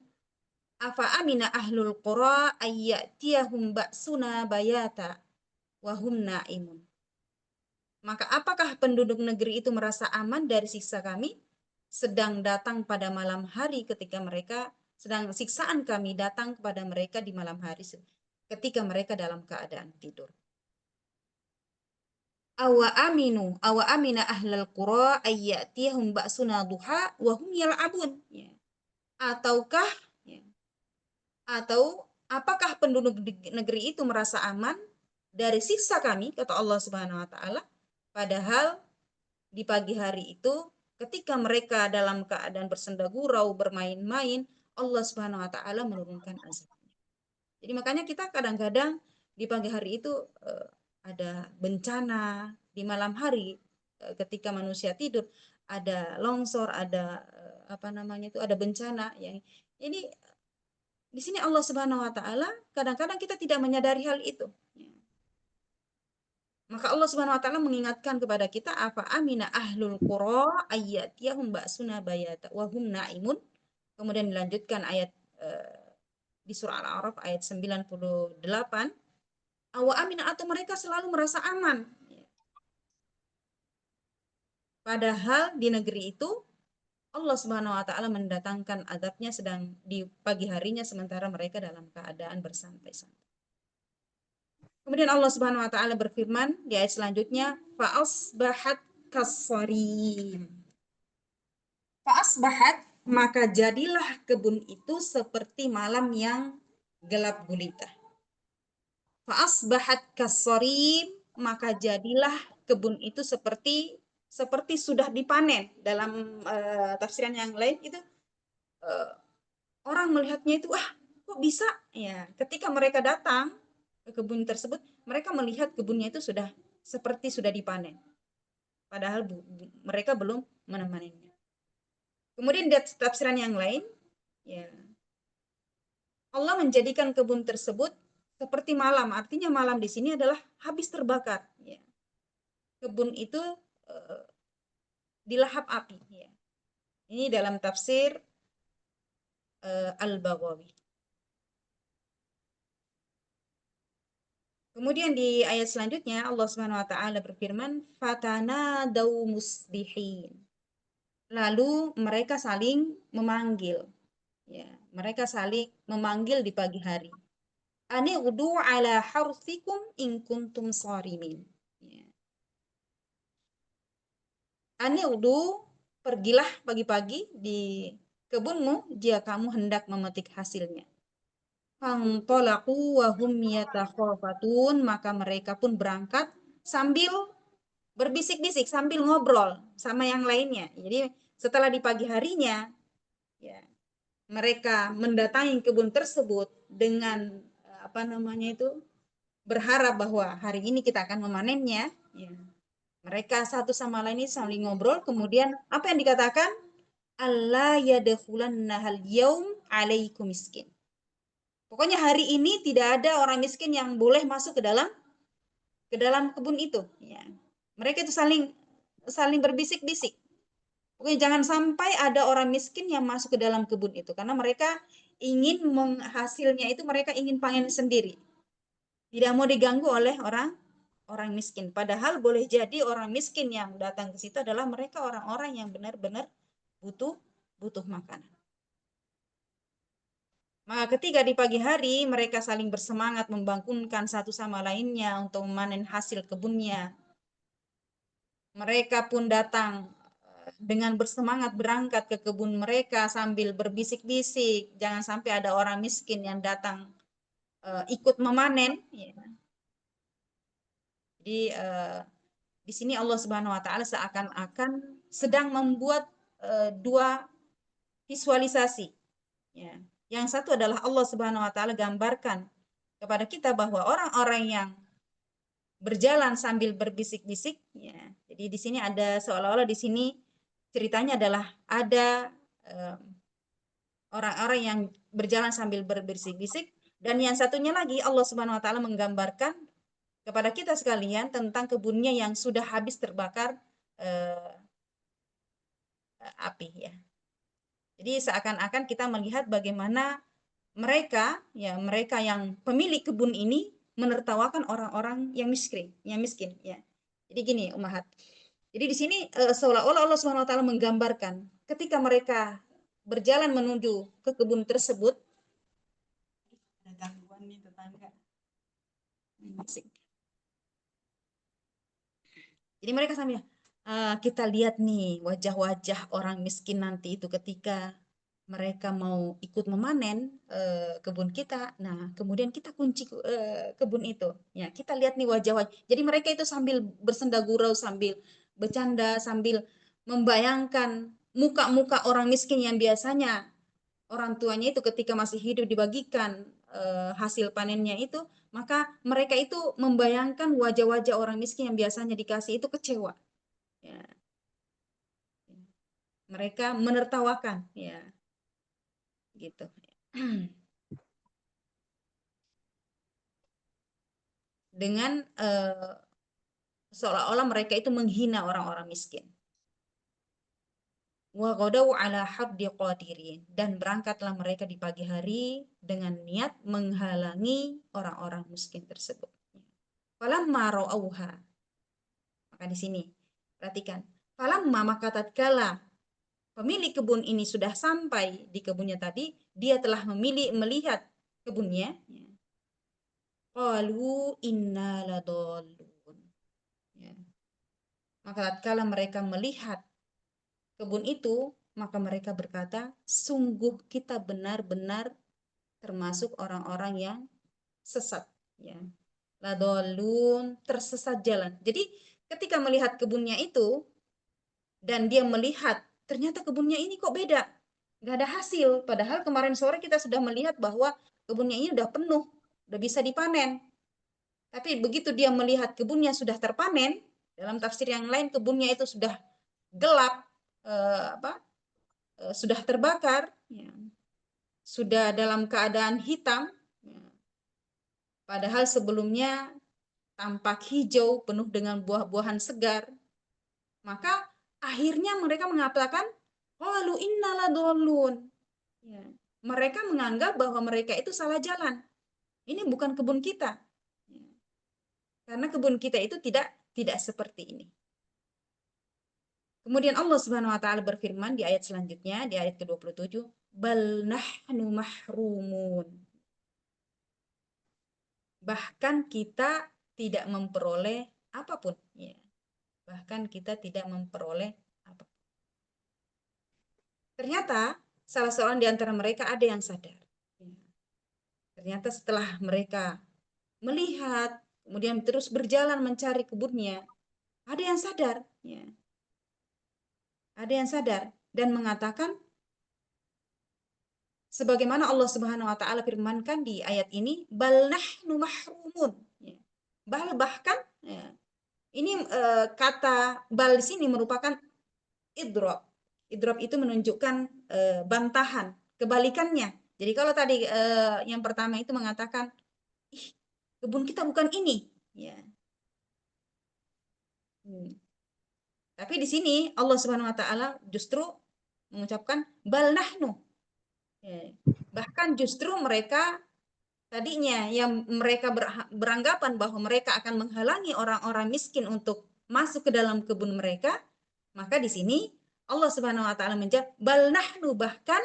"Afa amina ahlul qura ayyatiyahum ba'suna bayata wa hum na'imun." Maka apakah penduduk negeri itu merasa aman dari siksa kami sedang datang pada malam hari ketika mereka sedang siksaan kami datang kepada mereka di malam hari ketika mereka dalam keadaan tidur. Awa amina ahlal qura ayyatihum ba'suna duha wa hum yal'abun. Ya. Ataukah ya, atau apakah penduduk negeri itu merasa aman dari siksa kami, kata Allah Subhanahu wa taala, padahal di pagi hari itu ketika mereka dalam keadaan bersenda gurau, bermain-main, Allah Subhanahu wa taala menurunkan azab. Jadi makanya kita kadang-kadang di pagi hari itu ada bencana, di malam hari ketika manusia tidur ada longsor, ada apa namanya itu, ada bencana yang ini di sini Allah Subhanahu wa taala kadang-kadang kita tidak menyadari hal itu. Maka Allah Subhanahu wa taala mengingatkan kepada kita, apa amina ahlul qura ayyatiyahum ba'suna bayata wa hum naimun. Kemudian dilanjutkan ayat di surah Al-A'raf ayat 98, awa amina, atau mereka selalu merasa aman. Padahal di negeri itu Allah Subhanahu wa taala mendatangkan azabnya sedang di pagi harinya, sementara mereka dalam keadaan bersantai-santai. Kemudian Allah Subhanahu wa taala berfirman di ayat selanjutnya, fa'asbahat kassarim. Fa'asbahat, maka jadilah kebun itu seperti malam yang gelap gulita. Fa'asbahat kassarim, maka jadilah kebun itu seperti sudah dipanen. Dalam tafsiran yang lain itu orang melihatnya itu, kok bisa? Ya, ketika mereka datang ke kebun tersebut, mereka melihat kebunnya itu sudah seperti sudah dipanen. Padahal mereka belum menemannya. Kemudian di tafsiran yang lain, ya, Allah menjadikan kebun tersebut seperti malam. Artinya malam di sini adalah habis terbakar. Ya. Kebun itu dilahap api. Ya. Ini dalam tafsir Al-Baghawi. Kemudian di ayat selanjutnya Allah Subhanahu wa taala berfirman, fatanadaw musbihin. Lalu mereka saling memanggil. Ya, mereka saling memanggil di pagi hari. Ani udu ala harthikum in kuntum sharimin. Ya. Ani udu, pergilah pagi-pagi di kebunmu jika kamu hendak memetik hasilnya. Fantalaqu wa hum yatakhafatun, maka mereka pun berangkat sambil berbisik-bisik, sambil ngobrol sama yang lainnya. Jadi setelah di pagi harinya, ya, mereka mendatangi kebun tersebut dengan apa namanya itu, berharap bahwa hari ini kita akan memanennya. Ya. Mereka satu sama lain ini saling ngobrol. Kemudian apa yang dikatakan? Allah yadkhulannahal yaum alaikum miskin. Pokoknya hari ini tidak ada orang miskin yang boleh masuk ke dalam kebun itu. Ya. Mereka itu saling berbisik-bisik. Pokoknya jangan sampai ada orang miskin yang masuk ke dalam kebun itu, karena mereka ingin hasilnya itu mereka ingin panen sendiri. Tidak mau diganggu oleh orang miskin. Padahal boleh jadi orang miskin yang datang ke situ adalah mereka orang-orang yang benar-benar butuh makanan. Maka ketika di pagi hari mereka saling bersemangat membangunkan satu sama lainnya untuk memanen hasil kebunnya. Mereka pun datang dengan bersemangat berangkat ke kebun mereka sambil berbisik-bisik. Jangan sampai ada orang miskin yang datang ikut memanen. Ya. Jadi di sini Allah Subhanahu wa taala seakan-akan sedang membuat dua visualisasi. Ya. Yang satu adalah Allah Subhanahu wa taala gambarkan kepada kita bahwa orang-orang yang berjalan sambil berbisik-bisik, ya. Jadi di sini ada seolah-olah di sini ceritanya adalah ada orang-orang yang berjalan sambil berbisik-bisik, dan yang satunya lagi Allah Subhanahu wa taala menggambarkan kepada kita sekalian tentang kebunnya yang sudah habis terbakar api, ya. Jadi seakan-akan kita melihat bagaimana mereka yang pemilik kebun ini menertawakan orang-orang yang miskin, ya. Jadi gini, Ummahat. Jadi di sini seolah-olah Allah Subhanahu wa taala menggambarkan ketika mereka berjalan menuju ke kebun tersebut, ada gangguan nih tetangga. Jadi mereka sambil kita lihat nih wajah-wajah orang miskin nanti itu ketika mereka mau ikut memanen kebun kita, nah kemudian kita kunci kebun itu. Ya, kita lihat nih wajah-wajah. Jadi mereka itu sambil bersenda gurau, sambil bercanda, sambil membayangkan muka-muka orang miskin yang biasanya orang tuanya itu ketika masih hidup dibagikan hasil panennya itu, maka mereka itu membayangkan wajah-wajah orang miskin yang biasanya dikasih itu kecewa. Ya. Mereka menertawakan, ya, gitu. Dengan seolah-olah mereka itu menghina orang-orang miskin. Wa ghadaw ala haddi qadirin, dan berangkatlah mereka di pagi hari dengan niat menghalangi orang-orang miskin tersebut. Falamma ra'auha, maka di sini perhatikan, falamma, maka tatkala pemilik kebun ini sudah sampai di kebunnya tadi, dia telah melihat kebunnya, qalu inna ladallun. Ya. Maka tatkala mereka melihat kebun itu, maka mereka berkata, sungguh kita benar-benar termasuk orang-orang yang sesat. Ya. Ladallun, tersesat jalan. Jadi ketika melihat kebunnya itu, dan dia melihat ternyata kebunnya ini kok beda, nggak ada hasil. Padahal kemarin sore kita sudah melihat bahwa kebunnya ini udah penuh, udah bisa dipanen. Tapi begitu dia melihat kebunnya sudah terpanen, dalam tafsir yang lain kebunnya itu sudah gelap, sudah terbakar, ya, sudah dalam keadaan hitam, ya. Padahal sebelumnya tampak hijau, penuh dengan buah-buahan segar. Maka akhirnya mereka mengatakan, qalu inna ladallun. Ya. Mereka menganggap bahwa mereka itu salah jalan. Ini bukan kebun kita. Ya. Karena kebun kita itu tidak seperti ini. Kemudian Allah Subhanahu wa taala berfirman di ayat selanjutnya, di ayat ke-27, bal nahnu mahrumun. Bahkan kita tidak memperoleh apapun, ya. Bahkan kita tidak memperoleh apapun. Ternyata salah seorang di antara mereka ada yang sadar. Ya. Ternyata setelah mereka melihat, kemudian terus berjalan mencari kebunnya, ada yang sadar, ya. Ada yang sadar dan mengatakan, sebagaimana Allah Subhanahu wa taala firmankan di ayat ini, bal nahnu mahrumun. Ya. Bahkan, ya, ini kata bal di sini merupakan idrob. Idrob itu menunjukkan bantahan, kebalikannya. Jadi kalau tadi yang pertama itu mengatakan, ih, kebun kita bukan ini, ya. Tapi di sini Allah Subhanahu wa taala justru mengucapkan bal nahnu. Ya. Bahkan justru mereka tadinya yang mereka beranggapan bahwa mereka akan menghalangi orang-orang miskin untuk masuk ke dalam kebun mereka, maka di sini Allah Subhanahu wa taala menjawab bal nahnu, bahkan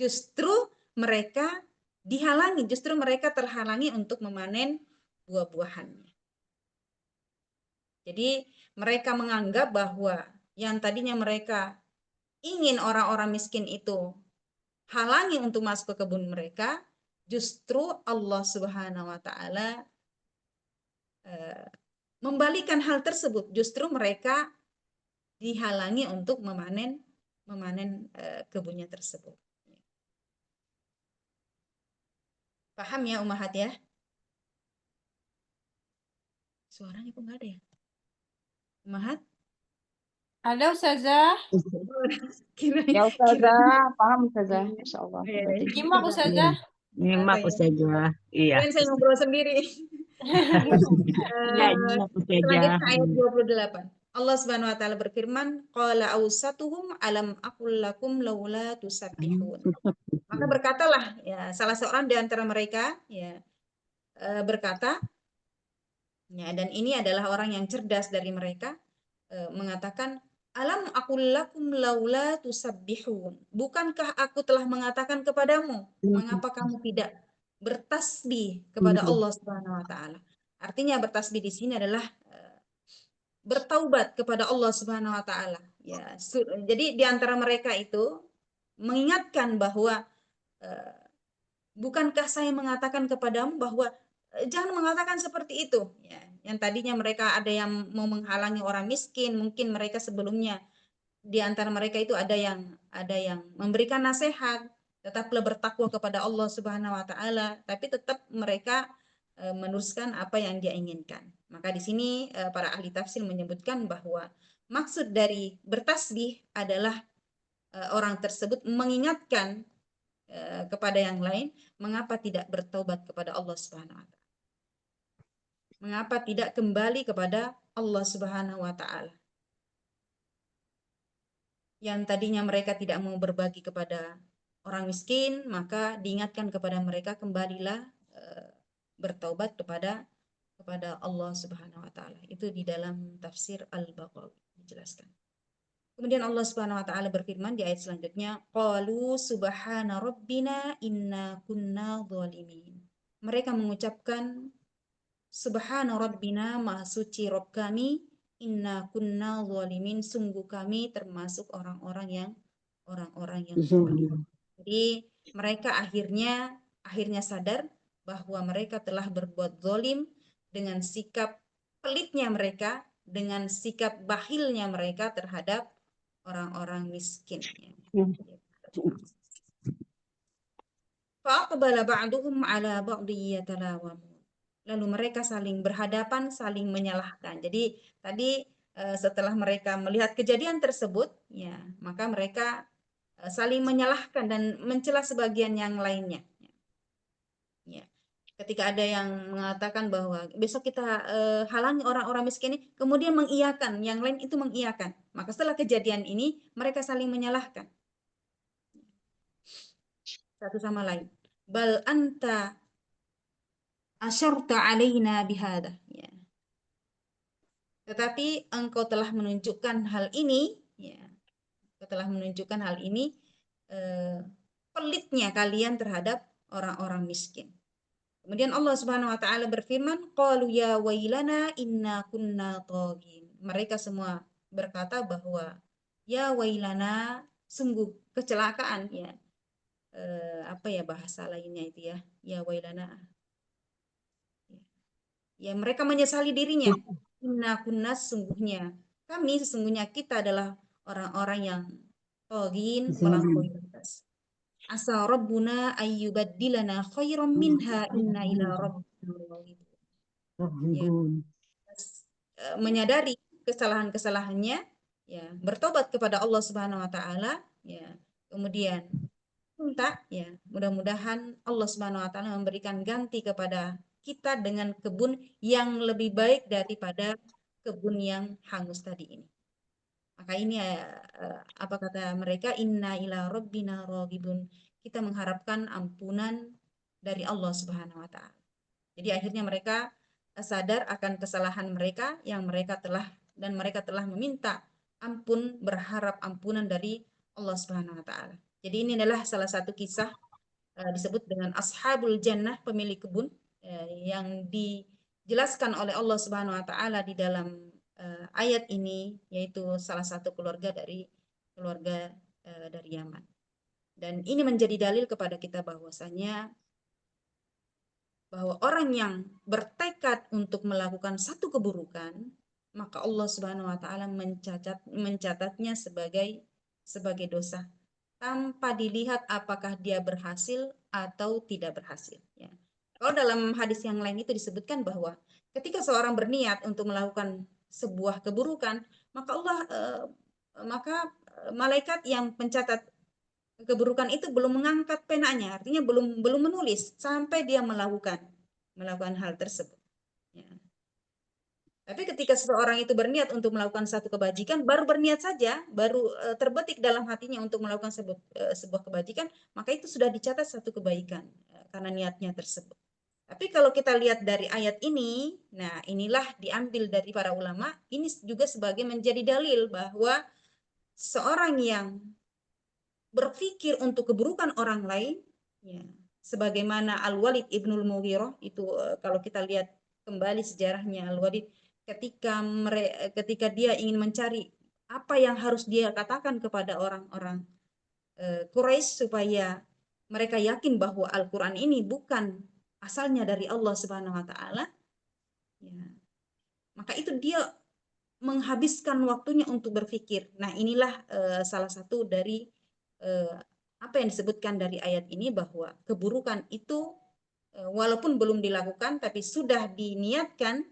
justru mereka dihalangi, justru mereka terhalangi untuk memanen buah-buahannya. Jadi mereka menganggap bahwa yang tadinya mereka ingin orang-orang miskin itu halangi untuk masuk ke kebun mereka, justru Allah Subhanahu wa taala membalikan hal tersebut. Justru mereka dihalangi untuk memanen kebunnya tersebut. Paham ya Ummahat ya? Suaranya kok nggak ada ya? Ummahat? Ada Ustazah? Ya Ustazah, paham Ustazah. Insya Allah. Nyimak Ustazah? Nyimak Ustazah. Iya. Kalian saya ngobrol sendiri. Iya, nyimak Ustazah. Selanjutnya ayat 28. Allah Subhanahu wa taala berfirman, qala awsatuhum alam aqul lakum laula tusabbihun. Maka berkatalah, ya, salah seorang di antara mereka, ya, berkata, ya, dan ini adalah orang yang cerdas dari mereka, mengatakan, alam aqul lakum laula tusabbihun. Bukankah aku telah mengatakan kepadamu, mengapa kamu tidak bertasbih kepada Allah Subhanahu wa taala? Artinya bertasbih di sini adalah bertaubat kepada Allah Subhanahu wa taala. Ya, jadi di antara mereka itu mengingatkan bahwa bukankah saya mengatakan kepadamu bahwa jangan mengatakan seperti itu. Ya, yang tadinya mereka ada yang mau menghalangi orang miskin, mungkin mereka sebelumnya di antara mereka itu ada yang memberikan nasihat, tetaplah bertakwa kepada Allah Subhanahu wa taala, tapi tetap mereka meneruskan apa yang dia inginkan. Maka di sini para ahli tafsir menyebutkan bahwa maksud dari bertasbih adalah orang tersebut mengingatkan kepada yang lain mengapa tidak bertobat kepada Allah Subhanahu wa taala. Mengapa tidak kembali kepada Allah Subhanahu wa taala. Yang tadinya mereka tidak mau berbagi kepada orang miskin, maka diingatkan kepada mereka kembalilah bertaubat kepada Allah Subhanahu wa taala. Itu di dalam tafsir Al-Baghawi dijelaskan. Kemudian Allah Subhanahu wa taala berfirman di ayat selanjutnya, qalu subhana rabbina inna kunna zalimin. Mereka mengucapkan subhana rabbina, maha suci Rabb kami, inna kunna zalimin, sungguh kami termasuk orang-orang yang zalim. Jadi mereka akhirnya sadar bahwa mereka telah berbuat zalim dengan sikap pelitnya mereka, dengan sikap bakhilnya mereka terhadap orang-orang miskin. Fa'aqbala ba'duhum 'ala ba'di yatalawamun. Lalu mereka saling berhadapan, saling menyalahkan. Jadi tadi setelah mereka melihat kejadian tersebut, ya, maka mereka saling menyalahkan dan mencela sebagian yang lainnya. Ya. Ketika ada yang mengatakan bahwa besok kita halangi orang-orang miskin ini, kemudian mengiyakan, yang lain itu mengiyakan. Maka setelah kejadian ini, mereka saling menyalahkan satu sama lain. Bal anta asyarta alaina bihada. Ya. Tetapi engkau telah menunjukkan hal ini, ya, pelitnya kalian terhadap orang-orang miskin. Kemudian Allah Subhanahu wa taala berfirman, qalu ya wailana inna kunna taghin. Mereka semua berkata bahwa ya wailana, sungguh kecelakaan, ya. Apa ya bahasa lainnya itu ya? Ya wailana. Ya, mereka menyesali dirinya. Inna kunna, sesungguhnya kita adalah orang-orang yang taghin, melampaui batas. Asa rabbuna ayyubaddilana khairan minha inna ila rabbina raghibun. Ya, menyadari kesalahan-kesalahannya, ya, bertobat kepada Allah Subhanahu wa taala, ya. Kemudian minta, ya, mudah-mudahan Allah Subhanahu wa taala memberikan ganti kepada kita dengan kebun yang lebih baik daripada kebun yang hangus tadi ini. Maka ini apa kata mereka, inna ila rabbina raghibun. Kita mengharapkan ampunan dari Allah Subhanahu wa taala. Jadi akhirnya mereka sadar akan kesalahan mereka yang mereka telah meminta ampun, berharap ampunan dari Allah Subhanahu wa taala. Jadi ini adalah salah satu kisah disebut dengan Ashabul Jannah, pemilik kebun, yang dijelaskan oleh Allah Subhanahu wa taala di dalam ayat ini, yaitu salah satu keluarga dari Yaman. Dan ini menjadi dalil kepada kita bahwasanya bahwa orang yang bertekad untuk melakukan satu keburukan, maka Allah Subhanahu wa taala mencatatnya sebagai dosa tanpa dilihat apakah dia berhasil atau tidak berhasil, ya. Kalau dalam hadis yang lain itu disebutkan bahwa ketika seorang berniat untuk melakukan sebuah keburukan, maka malaikat yang pencatat keburukan itu belum mengangkat penanya, artinya belum menulis sampai dia melakukan hal tersebut, ya. Tapi ketika seseorang itu berniat untuk melakukan satu kebajikan, baru berniat saja, baru terbetik dalam hatinya untuk melakukan sebuah kebajikan, maka itu sudah dicatat satu kebaikan karena niatnya tersebut. Tapi kalau kita lihat dari ayat ini, nah inilah diambil dari para ulama, ini juga sebagai menjadi dalil bahwa seorang yang berpikir untuk keburukan orang lain, ya, sebagaimana Al-Walid Ibnul Mughirah itu, kalau kita lihat kembali sejarahnya Al-Walid, ketika dia ingin mencari apa yang harus dia katakan kepada orang-orang Quraisy supaya mereka yakin bahwa Al-Quran ini bukan asalnya dari Allah Subhanahu wa Ta'ala, ya, maka itu dia menghabiskan waktunya untuk berpikir. Nah, inilah salah satu dari apa yang disebutkan dari ayat ini, bahwa keburukan itu walaupun belum dilakukan tapi sudah diniatkan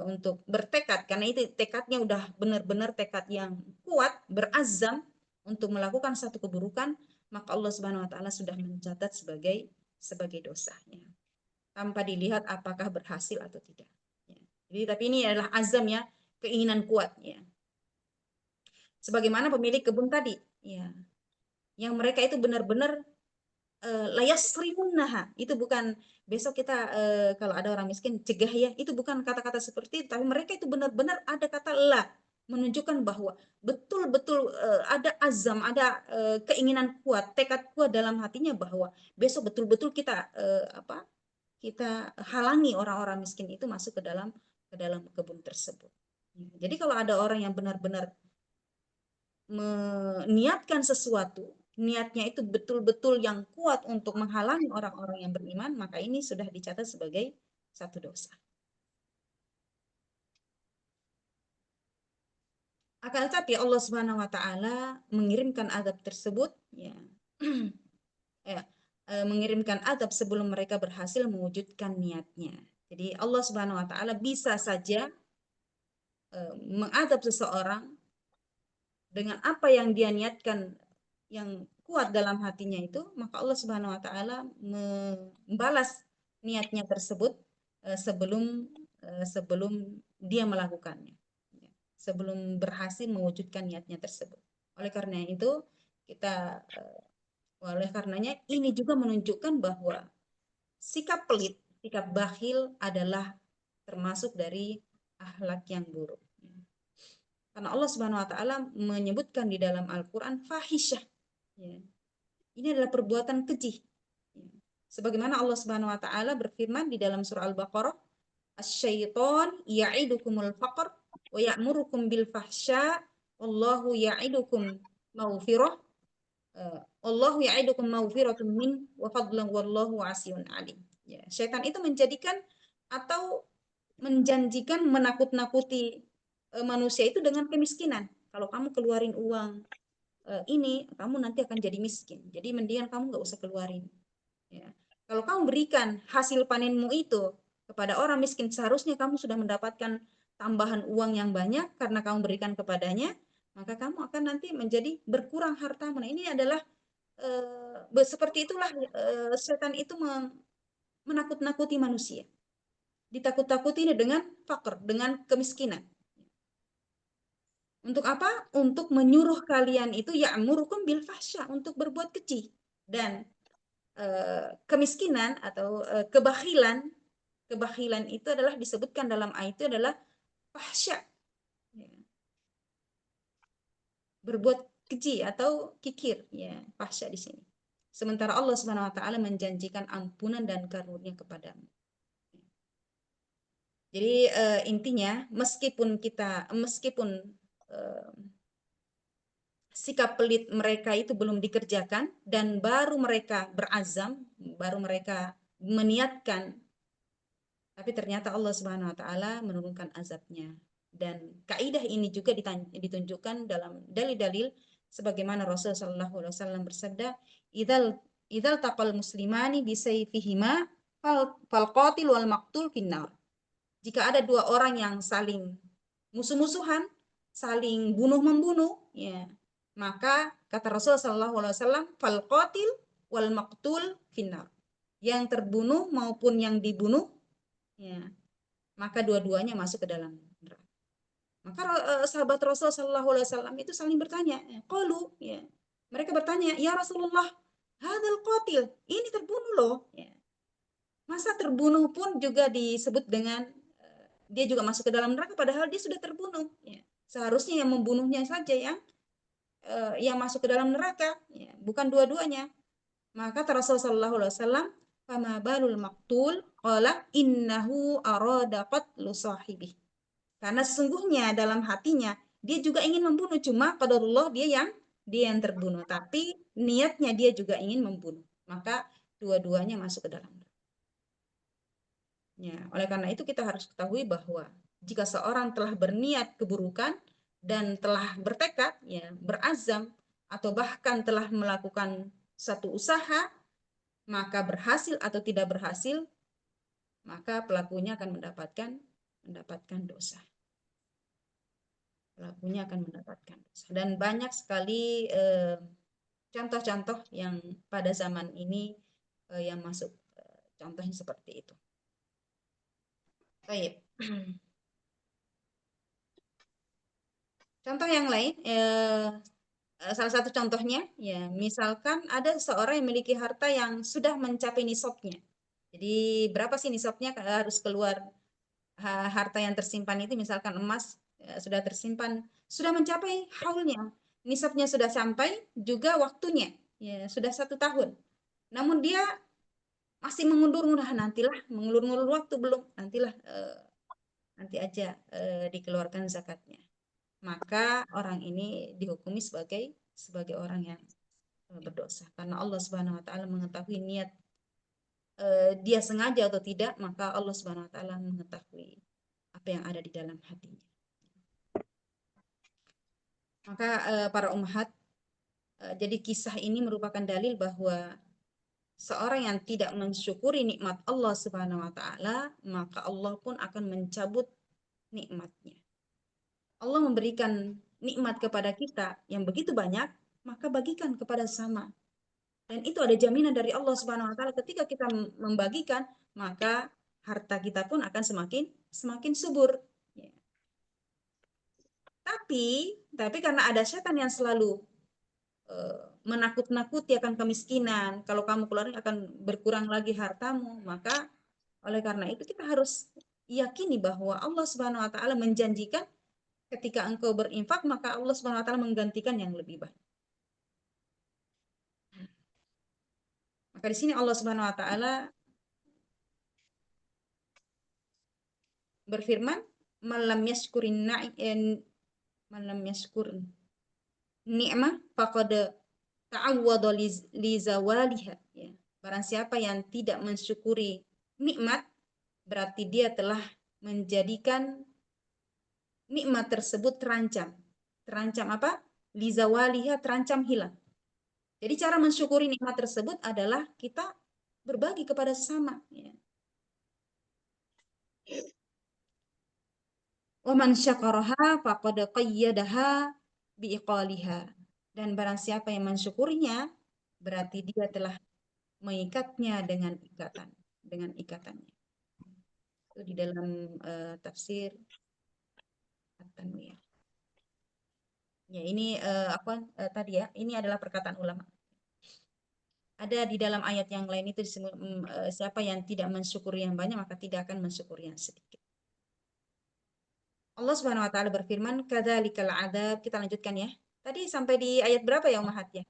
untuk bertekad, karena itu tekadnya udah benar-benar tekad yang kuat, berazam untuk melakukan satu keburukan, maka Allah Subhanahu wa Ta'ala sudah mencatat sebagai dosanya tanpa dilihat apakah berhasil atau tidak. Ya. Jadi tapi ini adalah azam, ya, keinginan kuat, ya. Sebagaimana pemilik kebun tadi, ya, yang mereka itu benar-benar layasrimunnaha, itu bukan besok kita kalau ada orang miskin cegah, ya, itu bukan kata-kata seperti itu, tapi mereka itu benar-benar ada kata la, menunjukkan bahwa betul-betul ada azam, ada keinginan kuat, tekad kuat dalam hatinya bahwa besok betul-betul kita kita halangi orang-orang miskin itu masuk ke dalam kebun tersebut. Jadi kalau ada orang yang benar-benar meniatkan sesuatu, niatnya itu betul-betul yang kuat untuk menghalangi orang-orang yang beriman, maka ini sudah dicatat sebagai satu dosa. Akan tetapi Allah Subhanahu wa Ta'ala mengirimkan azab tersebut, ya, mengirimkan azab sebelum mereka berhasil mewujudkan niatnya. Jadi Allah Subhanahu wa Ta'ala bisa saja mengadab seseorang dengan apa yang dia niatkan yang kuat dalam hatinya itu, maka Allah Subhanahu wa Ta'ala membalas niatnya tersebut sebelum dia melakukannya, sebelum berhasil mewujudkan niatnya tersebut. Oleh karena itu oleh karenanya ini juga menunjukkan bahwa sikap pelit, sikap bakhil adalah termasuk dari akhlak yang buruk. Karena Allah Subhanahu wa Ta'ala menyebutkan di dalam Al-Quran fahisyah. Ya. Ini adalah perbuatan keji. Ya. Sebagaimana Allah Subhanahu wa Ta'ala berfirman di dalam surah Al-Baqarah, "Asy-syaiton ya'idukumul faqr wa ya'murukum bil fahsya, wallahu ya'idukum maghfirah. Allahu ya'idukum maghfiratun min wa fadlan wallahu 'asiyyun 'alim." Ya, syaitan itu menjadikan atau menjanjikan menakut-nakuti manusia itu dengan kemiskinan. Kalau kamu keluarin uang ini, kamu nanti akan jadi miskin. Jadi mendingan kamu nggak usah keluarin. Ya. Kalau kamu berikan hasil panenmu itu kepada orang miskin, seharusnya kamu sudah mendapatkan tambahan uang yang banyak karena kamu berikan kepadanya, maka kamu akan nanti menjadi berkurang hartamu. Nah, ini adalah seperti itulah setan itu menakut-nakuti manusia. Ditakut-takuti dengan fakir, dengan kemiskinan. Untuk apa? Untuk menyuruh kalian itu ya'murukum bil fahsya, untuk berbuat keji. Dan kemiskinan atau kebakhilan itu adalah disebutkan dalam ayat itu adalah fahsya. Berbuat keji atau kikir, ya, fahsya di sini. Sementara Allah Subhanahu wa Ta'ala menjanjikan ampunan dan karunia kepadamu. Jadi intinya meskipun sikap pelit mereka itu belum dikerjakan dan baru mereka berazam, baru mereka meniatkan, tapi ternyata Allah Subhanahu wa Ta'ala menurunkan azabnya. Dan kaidah ini juga ditunjukkan dalam dalil-dalil sebagaimana Rasulullah sallallahu alaihi wasallam bersabda, "Idzal taqal muslimani bisayfihima fal qatil wal maqtul finnar." Jika ada dua orang yang saling musuh-musuhan, saling bunuh-membunuh, ya, maka kata Rasulullah sallallahu alaihi wasallam, fal qatil wal maqtul finnar. Yang terbunuh maupun yang dibunuh, ya, maka dua-duanya masuk ke dalam neraka. Maka sahabat Rasulullah sallallahu alaihi wasallam itu saling bertanya, qalu, ya. Mereka bertanya, "Ya Rasulullah, hadzal qatil, ini terbunuh loh." Ya. Masa terbunuh pun juga disebut dengan dia juga masuk ke dalam neraka padahal dia sudah terbunuh. Ya. Seharusnya yang membunuhnya saja yang masuk ke dalam neraka, ya, bukan dua-duanya. Maka Rasulullah sallallahu alaihi wasallam, "Fama balul maqtul?" Qala innahu arada qatlu sahibi. Karena sesungguhnya dalam hatinya dia juga ingin membunuh, cuma qadarullah dia yang dia yang terbunuh, tapi niatnya dia juga ingin membunuh. Maka dua-duanya masuk ke dalam. Ya, oleh karena itu kita harus ketahui bahwa jika seorang telah berniat keburukan dan telah bertekad, ya, berazam atau bahkan telah melakukan satu usaha, maka berhasil atau tidak berhasil, maka pelakunya akan mendapatkan dosa. Pelakunya akan mendapatkan dosa. Dan banyak sekali contoh-contoh yang pada zaman ini yang masuk contohnya seperti itu. Baik. Contoh yang lain, salah satu contohnya, ya, misalkan ada seorang yang memiliki harta yang sudah mencapai nisabnya. Jadi berapa sih nisabnya harus keluar harta yang tersimpan itu, misalkan emas sudah tersimpan, sudah mencapai haulnya, nisabnya sudah sampai, juga waktunya, ya, sudah 1 tahun. Namun dia masih mengulur-ngulur, nantilah, mengulur-ngulur waktu, belum, nantilah, nanti aja dikeluarkan zakatnya. Maka orang ini dihukumi sebagai orang yang berdosa, karena Allah Subhanahu wa taala mengetahui niat dia sengaja atau tidak, maka Allah Subhanahu wa taala mengetahui apa yang ada di dalam hatinya. Maka para ummahat, jadi kisah ini merupakan dalil bahwa seorang yang tidak mensyukuri nikmat Allah Subhanahu wa taala, maka Allah pun akan mencabut nikmatnya. Allah memberikan nikmat kepada kita yang begitu banyak, maka bagikan kepada sesama. Dan itu ada jaminan dari Allah Subhanahu wa taala, ketika kita membagikan, maka harta kita pun akan semakin subur. Ya. Tapi karena ada setan yang selalu menakut-nakuti akan kemiskinan, kalau kamu keluarin akan berkurang lagi hartamu, maka oleh karena itu kita harus yakini bahwa Allah Subhanahu wa taala menjanjikan ketika engkau berinfak, maka Allah Subhanahu wa taala menggantikan yang lebih baik. Maka di sini Allah Subhanahu wa taala berfirman, "Malam yashkurin malam yashkurin ni'mah faqad ta'awwadha li zawaliha." Ya. Barang siapa yang tidak mensyukuri nikmat, berarti dia telah menjadikan nikmat tersebut terancam. Terancam apa? Li zawaliha, terancam hilang. Jadi cara mensyukuri nikmat tersebut adalah kita berbagi kepada sesama. Ya. Wa man syakaraha faqad qayyadaha biiqaliha. Dan barang siapa yang mensyukurinya, berarti dia telah mengikatnya dengan ikatannya. Itu di dalam tafsir At-Tanwir. Ya, ini tadi ya, ini adalah perkataan ulama. Ada di dalam ayat yang lain itu siapa yang tidak mensyukuri yang banyak, maka tidak akan mensyukuri yang sedikit. Allah Subhanahu wa taala berfirman, "Kadzalikal adzab." Kita lanjutkan ya. Tadi sampai di ayat berapa ya Ummahat ya?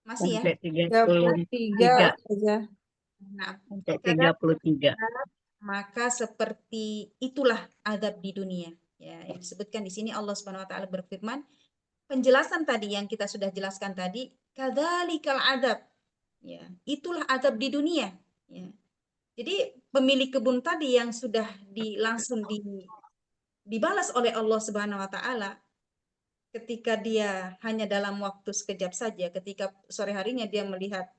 Masih ya? Sampai 33 33. saja. Nah, Sampai kadzalika 33. maka seperti itulah azab di dunia. Ya, yang disebutkan di sini Allah Subhanahu wa taala berfirman, penjelasan tadi yang kita sudah jelaskan tadi, kadzalikal adzab. Ya, itulah azab di dunia. Ya. Jadi pemilik kebun tadi yang sudah langsung dibalas oleh Allah Subhanahu wa taala ketika dia hanya dalam waktu sekejap saja, ketika sore harinya dia melihat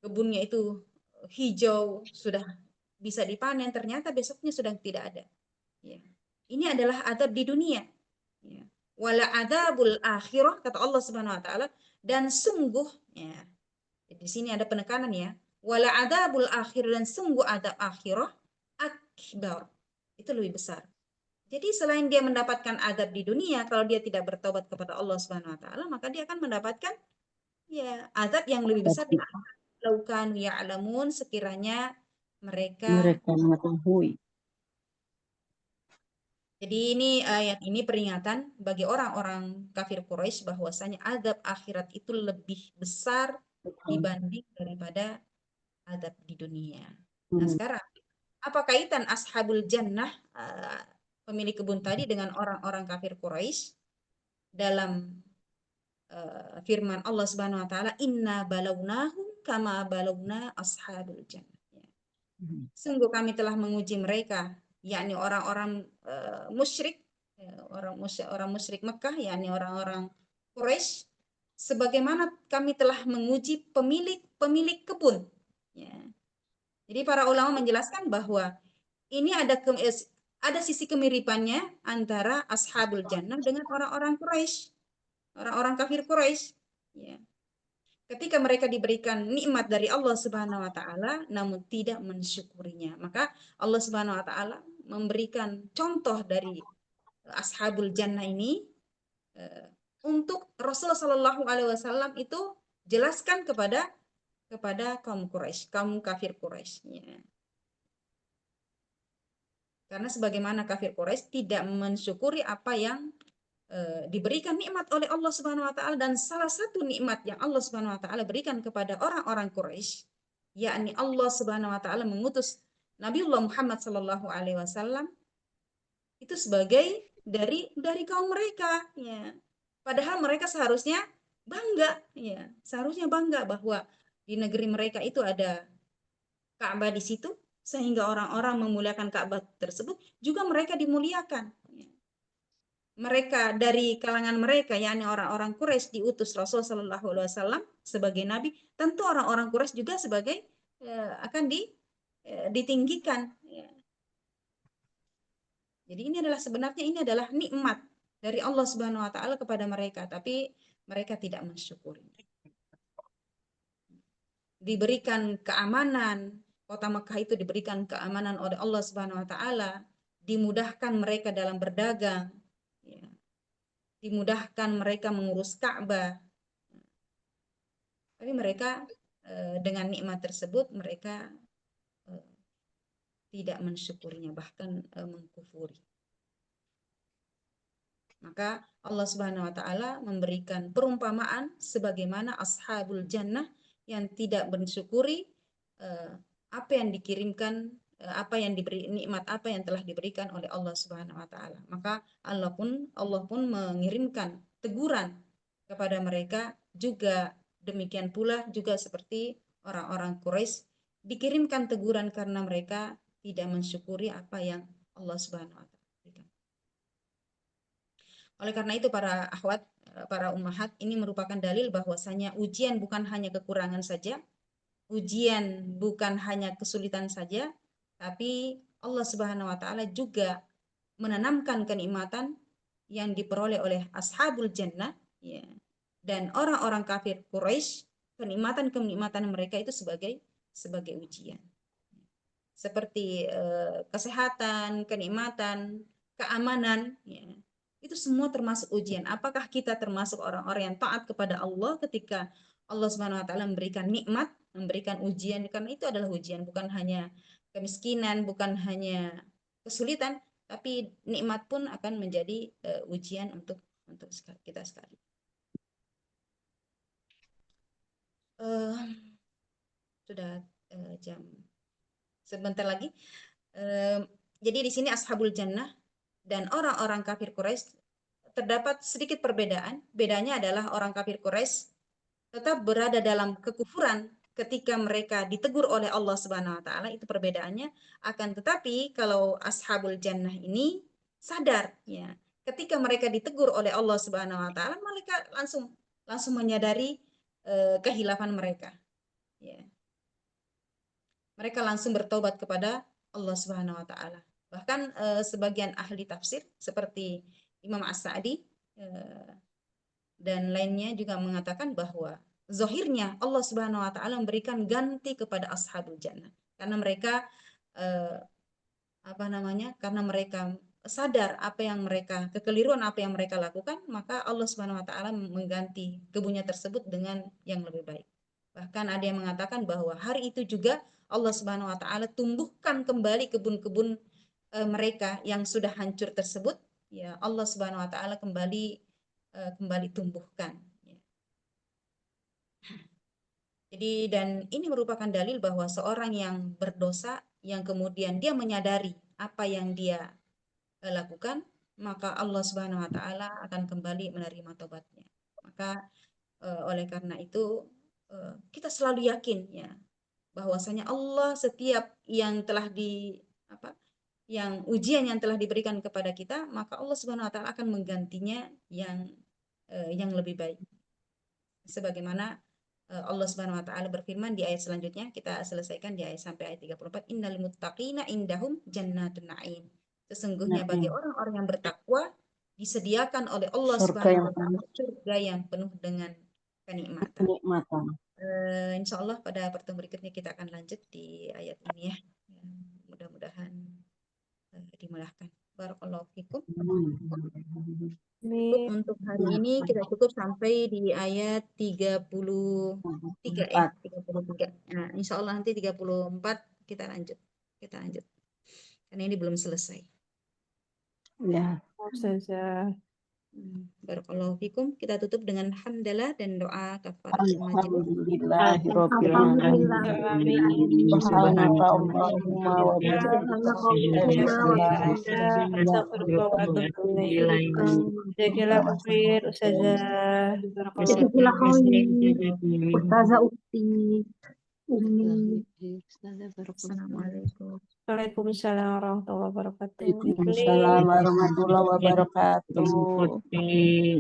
kebunnya itu hijau, sudah bisa dipanen, ternyata besoknya sudah tidak ada. Ya. Ini adalah azab di dunia. Ya. Wala adzabul akhirah, kata Allah Subhanahu wa taala, dan sungguh, ya, di sini ada penekanan ya, wala adzabul akhir, dan sungguh azab akhirah akbar, itu lebih besar. Jadi selain dia mendapatkan azab di dunia, kalau dia tidak bertobat kepada Allah Subhanahu wa taala, maka dia akan mendapatkan ya azab yang lebih besar di akhirat. Laukan ya'lamun, sekiranya mereka mengetahui. Jadi ini ayat ini peringatan bagi orang-orang kafir Quraisy bahwasanya azab akhirat itu lebih besar dibanding daripada azab di dunia. Nah, sekarang apa kaitan ashabul jannah, pemilik kebun tadi, dengan orang-orang kafir Quraisy? dalam firman Allah Subhanahu wa taala, inna balawnahum kama balawna ashabul jannah. Ya. Sungguh kami telah menguji mereka, yakni orang-orang musyrik, orang musyrik Mekah, yakni orang-orang Quraisy, sebagaimana kami telah menguji pemilik kebun. Ya. Jadi para ulama menjelaskan bahwa ini ada sisi kemiripannya antara ashabul jannah dengan orang-orang Quraisy, orang-orang kafir Quraisy. Ya. Ketika mereka diberikan nikmat dari Allah Subhanahu wa taala namun tidak mensyukurinya, maka Allah Subhanahu wa taala memberikan contoh dari ashabul jannah ini untuk Rasulullah Shallallahu alaihi wasallam itu jelaskan kepada kaum Quraisy, kaum kafir Quraisy. Ya. Karena sebagaimana kafir Quraisy tidak mensyukuri apa yang diberikan nikmat oleh Allah Subhanahu wa taala, dan salah satu nikmat yang Allah Subhanahu wa taala berikan kepada orang-orang Quraisy, yakni Allah Subhanahu wa taala mengutus Nabiullah Muhammad sallallahu alaihi wasallam itu sebagai dari kaum mereka, ya. Padahal mereka seharusnya bangga, ya. Seharusnya bangga bahwa di negeri mereka itu ada Ka'bah di situ, sehingga orang-orang memuliakan Ka'bah tersebut, juga mereka dimuliakan. Mereka dari kalangan mereka, yakni orang-orang Quraisy, diutus Rasul Shallallahu Alaihi Wasallam sebagai nabi. Tentu orang-orang Quraisy juga sebagai akan ditinggikan. Ya. Jadi sebenarnya ini adalah nikmat dari Allah Subhanahu Wa Taala kepada mereka, tapi mereka tidak mensyukuri. Diberikan keamanan, kota Makkah itu diberikan keamanan oleh Allah Subhanahu Wa Taala, dimudahkan mereka dalam berdagang. Ya. Dimudahkan mereka mengurus Ka'bah, tapi mereka dengan nikmat tersebut mereka tidak mensyukurinya, bahkan mengkufuri. Maka Allah Subhanahu wa taala memberikan perumpamaan sebagaimana ashabul jannah yang tidak mensyukuri apa yang dikirimkan, apa yang diberi nikmat, apa yang telah diberikan oleh Allah Subhanahu wa taala. Maka Allah pun mengirimkan teguran kepada mereka, juga demikian pula juga seperti orang-orang Quraisy dikirimkan teguran karena mereka tidak mensyukuri apa yang Allah Subhanahu wa taala berikan. Oleh karena itu para akhwat, para ummahat, ini merupakan dalil bahwasanya ujian bukan hanya kekurangan saja, ujian bukan hanya kesulitan saja, tapi Allah Subhanahu wa taala juga menanamkan kenikmatan yang diperoleh oleh ashabul jannah, ya. Dan orang-orang kafir Quraisy, kenikmatan mereka itu sebagai ujian. Seperti kesehatan, kenikmatan, keamanan, ya. Itu semua termasuk ujian. Apakah kita termasuk orang-orang yang taat kepada Allah ketika Allah Subhanahu wa taala memberikan nikmat, memberikan ujian? Karena itu adalah ujian, bukan hanya kemiskinan, bukan hanya kesulitan, tapi nikmat pun akan menjadi ujian untuk kita sekali. Sudah jam sebentar lagi. Jadi di sini ashabul jannah dan orang-orang kafir Quraisy terdapat sedikit perbedaan. Bedanya adalah orang kafir Quraisy tetap berada dalam kekufuran ketika mereka ditegur oleh Allah Subhanahu wa taala, itu perbedaannya. Akan tetapi kalau ashabul jannah ini sadar, ya, ketika mereka ditegur oleh Allah Subhanahu wa taala, mereka langsung menyadari kehilafan mereka, ya. Mereka langsung bertobat kepada Allah Subhanahu wa taala. Bahkan sebagian ahli tafsir seperti Imam As-Sa'di dan lainnya juga mengatakan bahwa zahirnya Allah Subhanahu wa taala memberikan ganti kepada ashabul jannah karena mereka karena mereka sadar kekeliruan apa yang mereka lakukan, maka Allah Subhanahu wa taala mengganti kebunnya tersebut dengan yang lebih baik. Bahkan ada yang mengatakan bahwa hari itu juga Allah Subhanahu wa taala tumbuhkan kembali kebun-kebun mereka yang sudah hancur tersebut, ya, Allah Subhanahu wa taala kembali tumbuhkan. Jadi, dan ini merupakan dalil bahwa seorang yang berdosa, yang kemudian dia menyadari apa yang dia lakukan, maka Allah Subhanahu wa taala akan kembali menerima tobatnya. Maka oleh karena itu kita selalu yakin ya bahwasanya Allah setiap yang telah yang ujian yang telah diberikan kepada kita, maka Allah Subhanahu wa taala akan menggantinya yang lebih baik. Sebagaimana Allah Subhanahu wa taala berfirman di ayat selanjutnya, kita selesaikan di ayat sampai ayat 34, innal muttaqina indahum jannatun na'im. Sesungguhnya bagi orang-orang yang bertakwa disediakan oleh Allah Surga Subhanahu yang wa taala surga yang penuh dengan kenikmatan. kenikmatan. Insya Allah pada pertemuan berikutnya kita akan lanjut di ayat ini ya. Mudah-mudahan dimudahkan. Barakallahu fikum. Untuk hari ini kita cukup sampai di ayat 33 ya, 33. Nah, insya Allah nanti 34 kita lanjut. Karena ini belum selesai. Ya. Ustazah. Barakallahu fikum. Kita tutup dengan hamdalah dan doa kafaratul majelis. Alhamdulillahirabbil alamin. Subhanaka Allahumma wa Jazakallah khair Ustazah. Jazakallah khair. Ustazah Ukti. Umi. Assalamualaikum. Waalaikumsalam warahmatullahi wabarakatuh. Waalaikumsalam warahmatullahi wabarakatuh. Ya.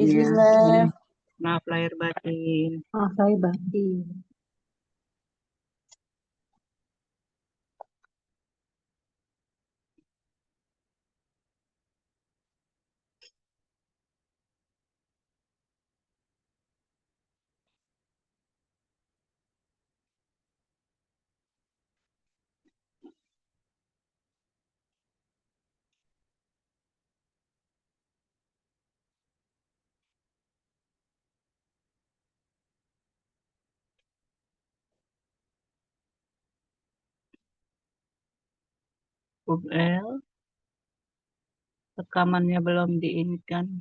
Bismillah. Maaf lahir batin. Ah, saya batin. Rekamannya belum diinikan.